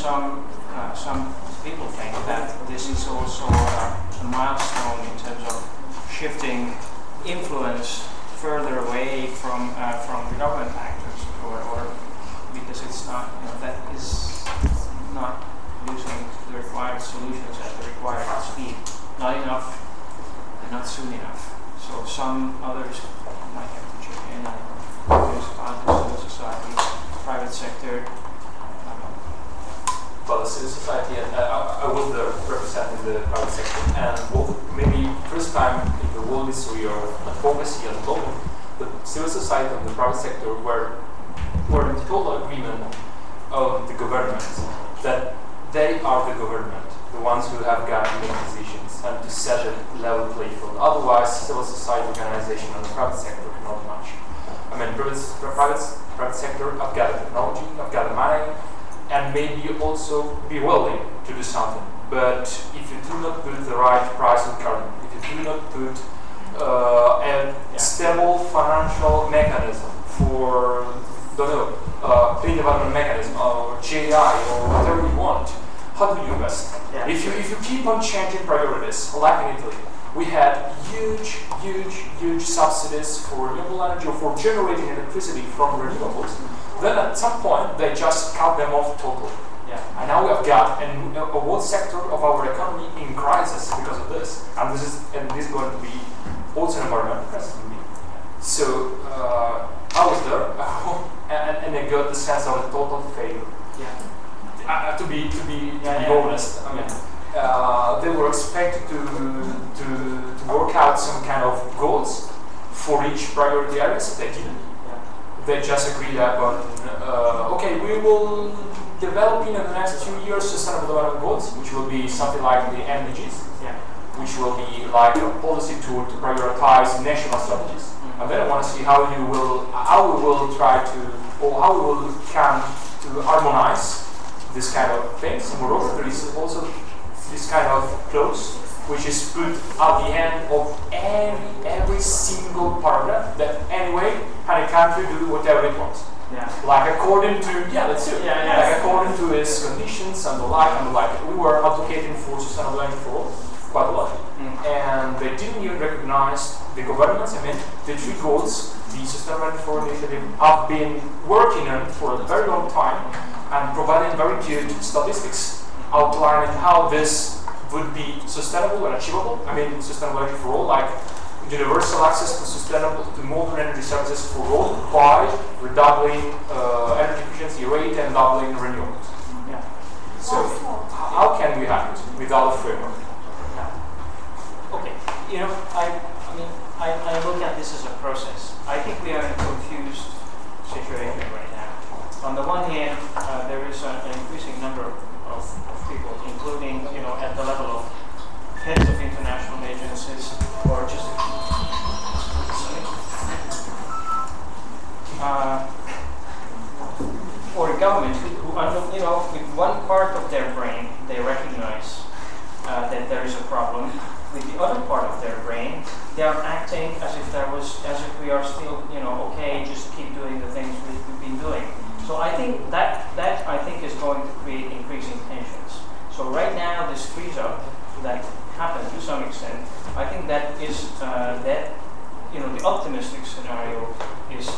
people think that this is also a milestone in terms of shifting influence further away from the government actors, or because it's not, that is not using the required solutions at the required speed, not enough and not soon enough. So some others might have to chip in, civil society, private sector.
Well, the civil society, and I was there representing the private sector, and maybe first time in the world history or advocacy and law, the civil society and the private sector were in total agreement of the government that they are the government, the ones who have got to make decisions and to set a level play field. Otherwise, civil society organization and the private sector cannot match. I mean, private sector, I've got the technology, I've got the money, and maybe also be willing to do something. But if you do not put the right price on carbon, if you do not put a stable financial mechanism, for, don't know, clean development mechanism, or GAI, or whatever you want, how do you invest?
Yeah.
If you keep on changing priorities, like in Italy, we had huge subsidies for renewable energy or for generating electricity from renewables. Then at some point, they just cut them off totally.
Yeah.
And now we have got a whole sector of our economy in crisis because of this. And this is going to be also an environmental crisis. So I was there, and I got the sense of a total failure.
Yeah.
To be honest, I mean, they were expected to work out some kind of goals for each priority areas. They didn't.
Yeah.
They just agreed upon, okay, we will develop in the next 2 years sustainable development goals, which will be something like the MDGs,
Yeah.
which will be like a policy tool to prioritize national strategies. And then I want to see how we will try to, or how we will come to harmonize this kind of things. And moreover, there is also this kind of clause which is put at the end of every single paragraph that anyway any country do whatever it wants.
Yeah.
Like according to, that's it.
Yeah, yeah.
Like according to its conditions and the like and the like. We were advocating for sustainable energy for all quite a lot. And they didn't even recognize the governments. I mean, the three goals the Sustainable Energy for All Initiative have been working on for a very long time and providing very good statistics outlining how this would be sustainable and achievable. I mean, sustainable energy for all, like universal access to modern energy services for all by redoubling energy efficiency rate and doubling renewables.
Yeah.
So, how can we have it without a framework?
Okay, you know, I look at this as a process. I think we are in a confused situation right now. On the one hand, there is an increasing number of people, including, you know, at the level of heads of international agencies or just or government who, you know, with one part of their brain, they recognize that there is a problem. With the other part of their brain, they are acting as if we are still, you know, okay, just keep doing the things we've been doing. So I think that I think is going to create increasing tensions. So right now, this freeze-up that happened to some extent, I think that is that, you know, the optimistic scenario is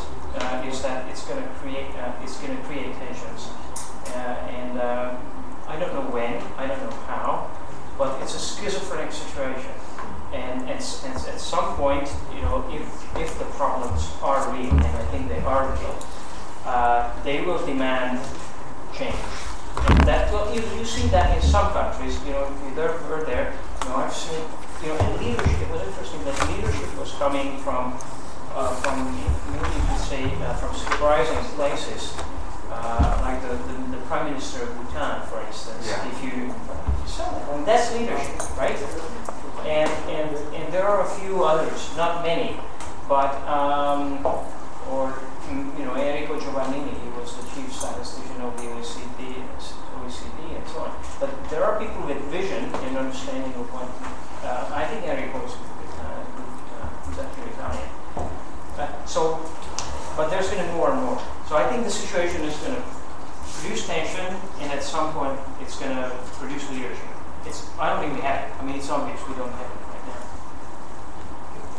that it's going to create tensions, and I don't know when, I don't know how. But it's a schizophrenic situation, and at some point, you know, if the problems are real, and I think they are real, they will demand change. And that will, you see that in some countries, you know, if you were there, you know, I've seen, you know, and leadership. It was interesting that leadership was coming from maybe you could say from surprising places, like the Prime Minister of Bhutan, for instance.
Yeah.
If you and that's leadership, right? And there are a few others, not many, but or you know, Enrico Giovannini, he was the chief statistician of the OECD and so on. But there are people with vision and understanding of what. I think Enrico is he's actually Italian. But there's going to be more and more. So I think the situation is going to produce tension, and at some point it's going to produce leadership. I don't think we have it. I mean, it's obvious we don't have it right now.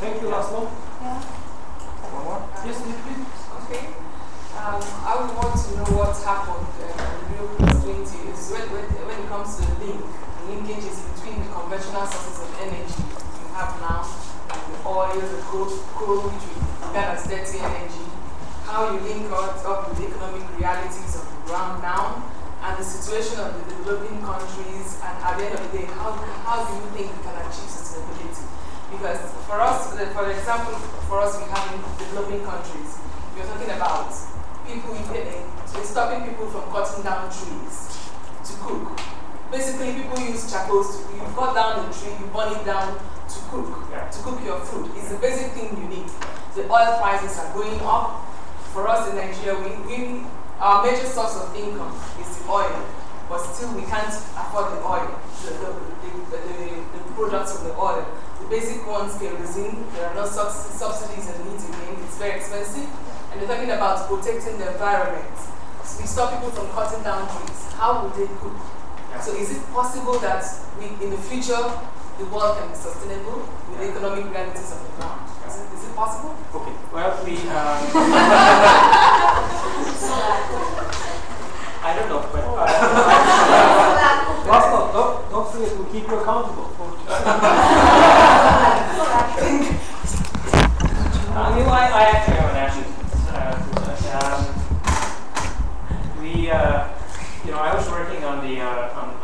Thank you, Laszlo.
Yeah.
One more?
Yes, please.
Okay. I would want to know what's happened in Rio+20 is when it comes to the linkages between the conventional sources of energy you have now, like the oil, the coal, which we regard as dirty energy, how you link up with the economic realities of the ground now, and the situation of the developing countries, and at the end of the day, how do you think we can achieve sustainability? Because for us, for example, for us we have in developing countries, we're talking about people stopping people from cutting down trees to cook. Basically, people use charcoals you cut down the tree, you burn it down to cook your food. It's the basic thing you need. The oil prices are going up. For us in Nigeria, our major source of income is the oil, but still we can't afford the oil, the products of the oil. The basic ones, kerosene, there are no subsidies that need to be in. It's very expensive. And they're talking about protecting the environment. So we stop people from cutting down trees. How would they cook?
Yeah.
So is it possible that in the future, the world can be sustainable with the economic realities of the ground? Is it possible?
Okay. Well, I don't know, but
don't forget, we'll keep you accountable.
I actually have an answer. I was working on I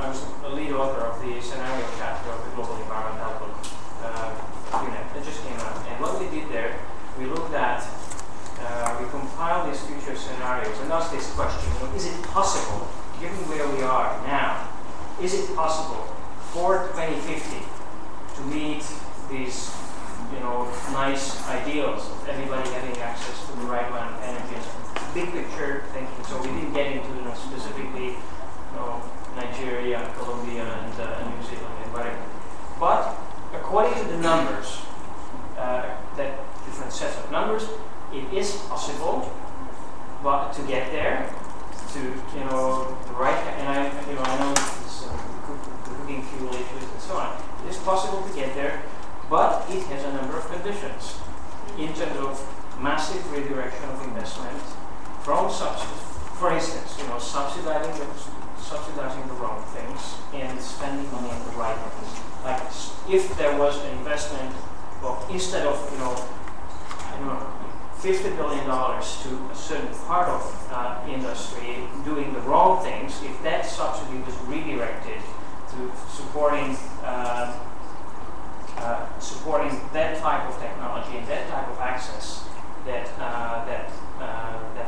was the lead author of the scenario chapter of the Global Environmental Outlook unit that just came out. And what we did there, we looked at, we compiled these future scenarios and asked this question: is it possible, given where we are now, is it possible for 2050 to meet these, nice ideals of everybody having access to the right amount of energy? Big picture thinking. So we didn't get into specifically, Nigeria, Colombia, and New Zealand, and whatever. But according to the numbers, that different sets of numbers, it is possible, but to get there, to the right. And I know this cooking fuel issues and so on. It is possible to get there, but it has a number of conditions in terms of massive redirection of investment from subsidies, for instance, subsidizing the wrong things and spending money on the right things. Like if there was an investment of, instead of $50 billion to a certain part of industry doing the wrong things, if that subsidy was redirected to supporting that type of technology and that type of access that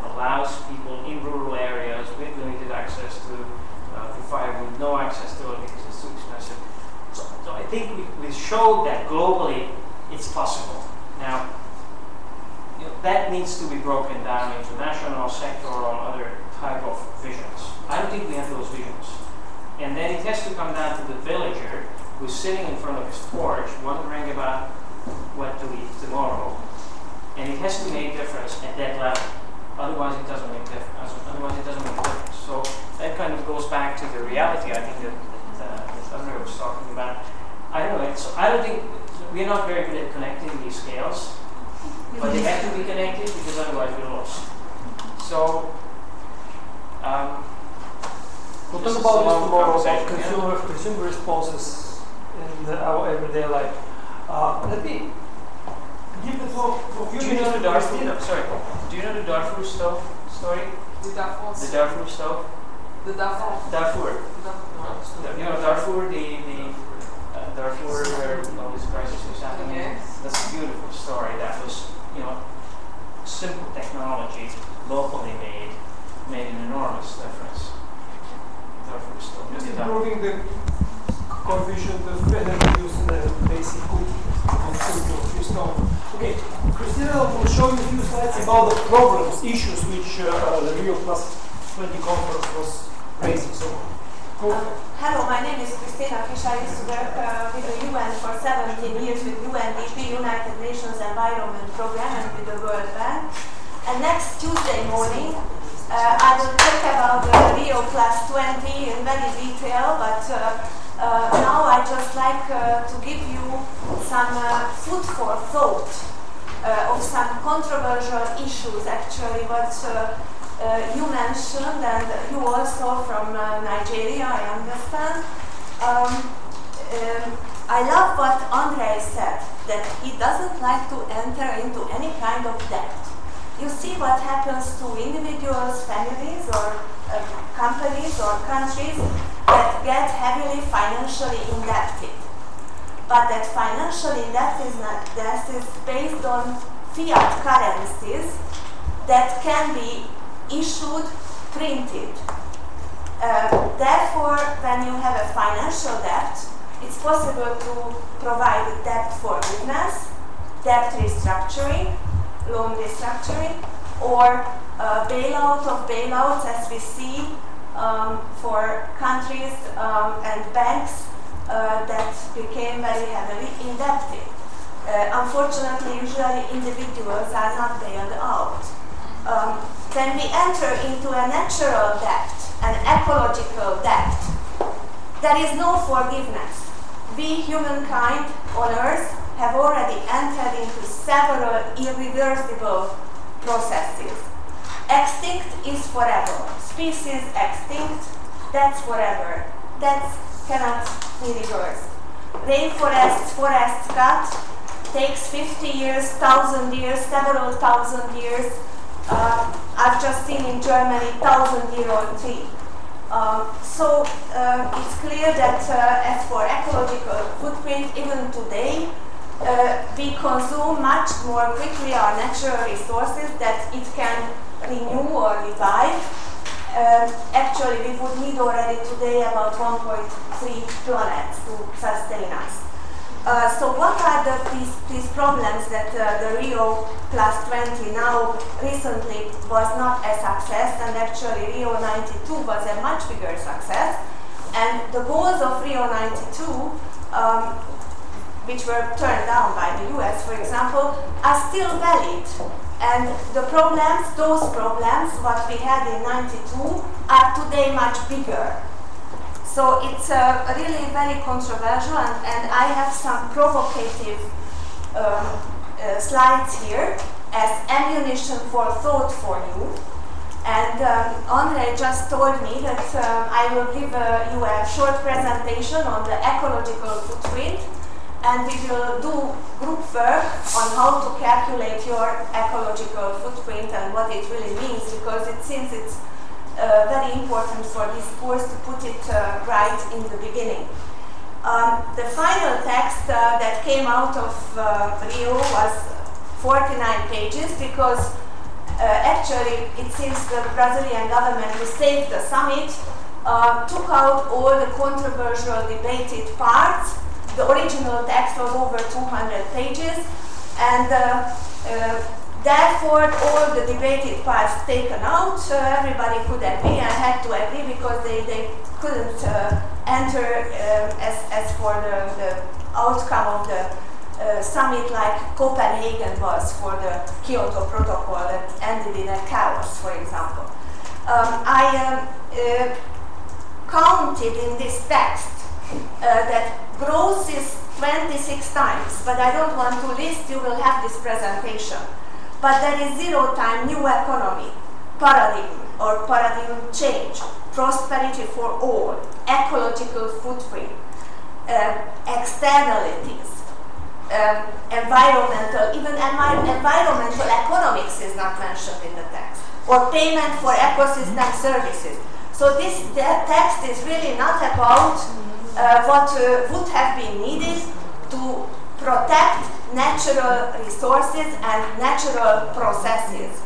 allows people in rural areas with limited access to firewood, no access to it because it's too expensive. So I think we showed that globally it's possible. Now, that needs to be broken down into national, sectoral, other type of visions. I don't think we have those visions. And then it has to come down to the villager who's sitting in front of his porch wondering about what to eat tomorrow. And it has to make a difference at that level. Otherwise, it doesn't make a difference. So that kind of goes back to the reality, I think, that Andrea was talking about. I don't know. I don't think we're not very good at connecting these scales, but they have to be connected because otherwise we're lost. So
we'll talk about this tomorrow about consumer responses in our everyday life. Let me give the floor for a few minutes to Darfur.
Sorry. Do you know the Darfur stove story?
The Darfur.
The Darfur stove?
The Darfur.
Darfur. Darfur, Darfur where all this crisis was happening.
Yes.
That's a beautiful story. That was, simple technology, locally made an enormous difference. Darfur stove.
Just improving the coefficient of energy use in the basic cooking of your stove. Okay, Christina will show you a few slides about the problems, issues which the Rio+20 conference was raising. So,
hello, my name is Christina Fish. I used to work with the UN for 17 years with UNDP, United Nations Environment Program, and with the World Bank. And next Tuesday morning, I will talk about the Rio+20 in very detail, but now I just like to give you some food for thought of some controversial issues, actually, what you mentioned, and you also from Nigeria, I understand. I love what Andrei said, that he doesn't like to enter into any kind of debt. You see what happens to individuals, families, or companies or countries that get heavily financially indebted. But that financial indebtedness is based on fiat currencies that can be issued, printed. Therefore, when you have a financial debt, it's possible to provide debt forgiveness, debt restructuring, loan restructuring, or bailout of bailouts, as we see for countries and banks that became very heavily indebted. Unfortunately, usually individuals are not bailed out. When we enter into a natural debt, an ecological debt, there is no forgiveness. We, humankind on Earth, have already entered into several irreversible processes. Extinct is forever. Species extinct, that's forever. That cannot be reversed. Rainforests, forests cut, takes 50 years, 1,000 years, several thousand years. I've just seen in Germany 1,000-year-old tree. So it's clear that as for ecological footprint, even today, we consume much more quickly our natural resources that it can renew or revive. Actually, we would need already today about 1.3 planets to sustain us. So what are these problems that the Rio+20 now recently was not a success, and actually Rio92 was a much bigger success, and the goals of Rio92, which were turned down by the US, for example, are still valid. And the problems, those problems, what we had in '92, are today much bigger. So it's really very controversial, and I have some provocative slides here as ammunition for thought for you. And Andre just told me that I will give you a short presentation on the ecological footprint, and we will do group work on how to calculate your ecological footprint and what it really means, because it seems it's very important for this course to put it right in the beginning. The final text that came out of Rio was 49 pages, because actually it seems the Brazilian government, who saved the summit, took out all the controversial debated parts. The original text was over 200 pages, and therefore all the debated parts taken out. Everybody could agree, and had to agree, because they couldn't enter as for the outcome of the summit like Copenhagen was for the Kyoto Protocol that ended in a chaos, for example. I counted in this text that growth is 26 times, but I don't want to list, you will have this presentation. But there is 0 time new economy, paradigm or paradigm change, prosperity for all, ecological footprint, externalities, environmental, even environmental economics is not mentioned in the text, or payment for ecosystem services. So this text is really not about what would have been needed to protect natural resources and natural processes.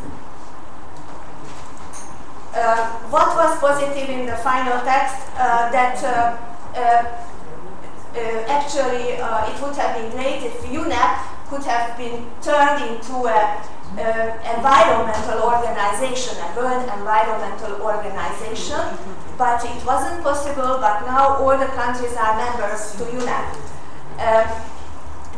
What was positive in the final text? That actually it would have been great if UNEP could have been turned into an environmental organization, a world environmental organization, but it wasn't possible. But now all the countries are members to UNEP.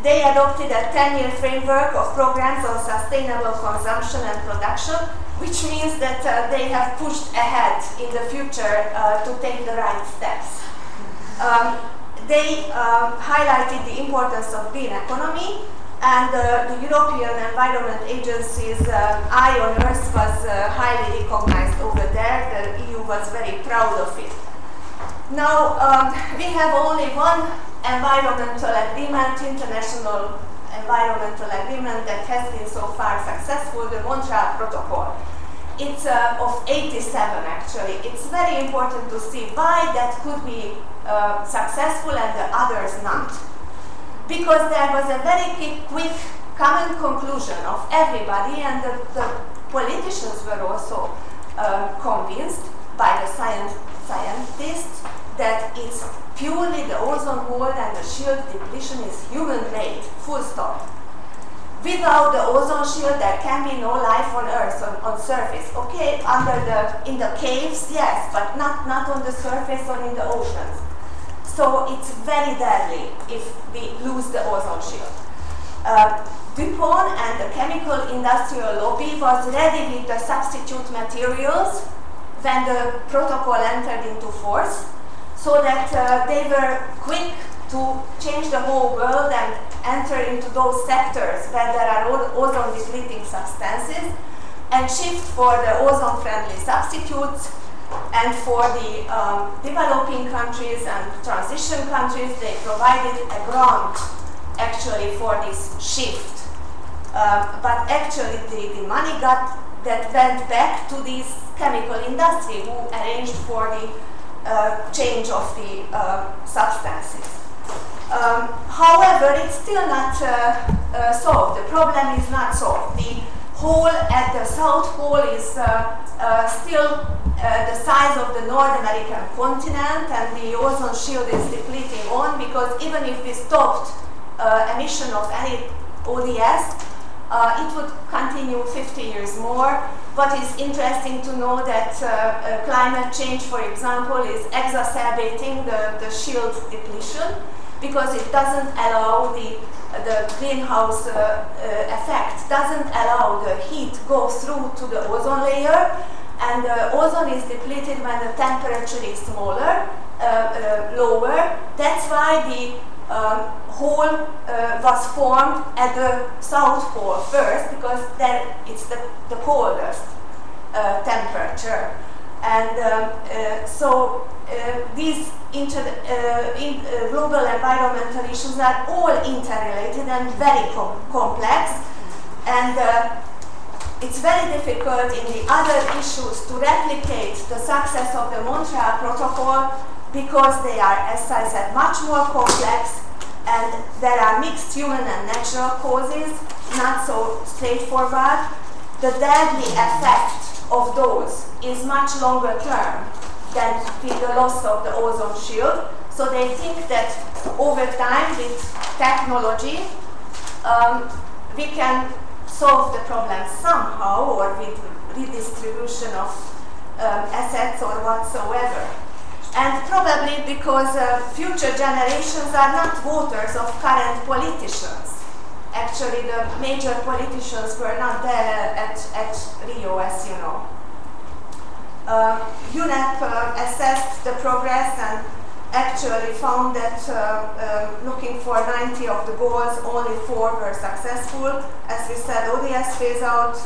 They adopted a 10-year framework of programs on sustainable consumption and production, which means that they have pushed ahead in the future to take the right steps. They highlighted the importance of green economy, and the European Environment Agency's eye on Earth was highly recognized over there. The EU was very proud of it. Now, we have only one environmental agreement, international environmental agreement, that has been so far successful, the Montreal Protocol. It's of 87 actually. It's very important to see why that could be successful and the others not. Because there was a very quick common conclusion of everybody, and the politicians were also convinced by the scientists that it's purely the ozone hole and the shield depletion is human-made, full stop. Without the ozone shield, there can be no life on Earth, on surface. Okay, in the caves, yes, but not on the surface or in the oceans. So it's very deadly if we lose the ozone shield. DuPont and the chemical industrial lobby was ready with the substitute materials when the protocol entered into force, so that they were quick to change the whole world and enter into those sectors where there are ozone-depleting substances and shift for the ozone-friendly substitutes. And for the developing countries and transition countries, they provided a grant actually for this shift. But actually the money that went back to this chemical industry who arranged for the change of the substances. However, it's still not solved. The problem is not solved. The hole at the South Pole is still the size of the North American continent, and the ozone shield is depleting on, because even if we stopped emission of any ODS, it would continue 50 years more. What is interesting to know that climate change, for example, is exacerbating the shield depletion, because it doesn't allow the greenhouse effect, doesn't allow the heat go through to the ozone layer, and the ozone is depleted when the temperature is lower. That's why the hole was formed at the South Pole first, because there it's the coldest temperature. And so these global environmental issues are all interrelated and very complex, and it's very difficult in the other issues to replicate the success of the Montreal Protocol, because they are, as I said, much more complex, and there are mixed human and natural causes, not so straightforward. The deadly effect of those is much longer term than with the loss of the ozone shield. So they think that over time, with technology, we can solve the problem somehow, or with redistribution of assets or whatsoever. And probably because future generations are not voters of current politicians. Actually, the major politicians were not there at Rio, as you know. UNEP assessed the progress and actually found that looking for 90 of the goals, only 4 were successful. As we said, ODS phase out,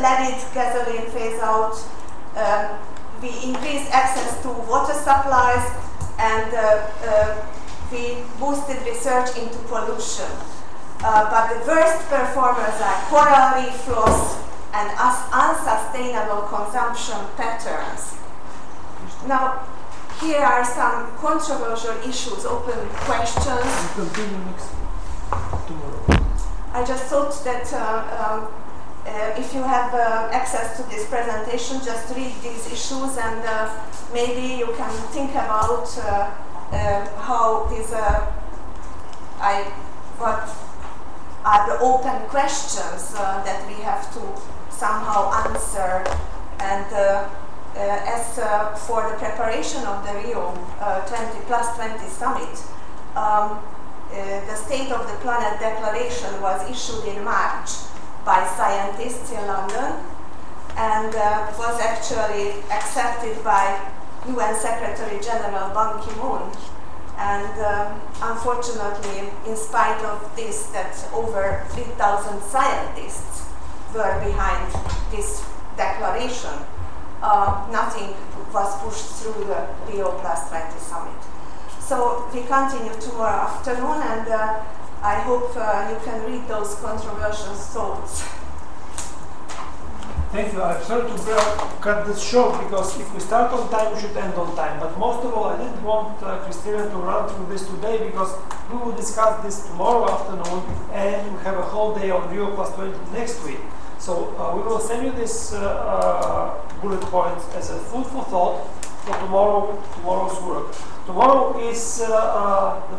leaded gasoline phase out, we increased access to water supplies, and we boosted research into pollution. But the worst performers are coral reef loss and unsustainable consumption patterns. Now, here are some controversial issues, open questions.
We'll continue next tomorrow.
I just thought that if you have access to this presentation, just read these issues, and maybe you can think about how these what are the open questions that we have to somehow answer. And as for the preparation of the Rio +20 summit, the State of the Planet Declaration was issued in March by scientists in London, and was actually accepted by UN Secretary General Ban Ki-moon. And unfortunately, in spite of this, that over 3,000 scientists were behind this declaration, nothing was pushed through the Rio +20 summit. So we continue tomorrow afternoon, and I hope you can read those controversial thoughts.
Thank you. I'm sorry to cut this short, because if we start on time, we should end on time. But most of all, I didn't want Christina to run through this today, because we will discuss this tomorrow afternoon, and we have a whole day on Rio +20 next week. So we will send you this bullet points as a food for thought for tomorrow's work. Tomorrow is the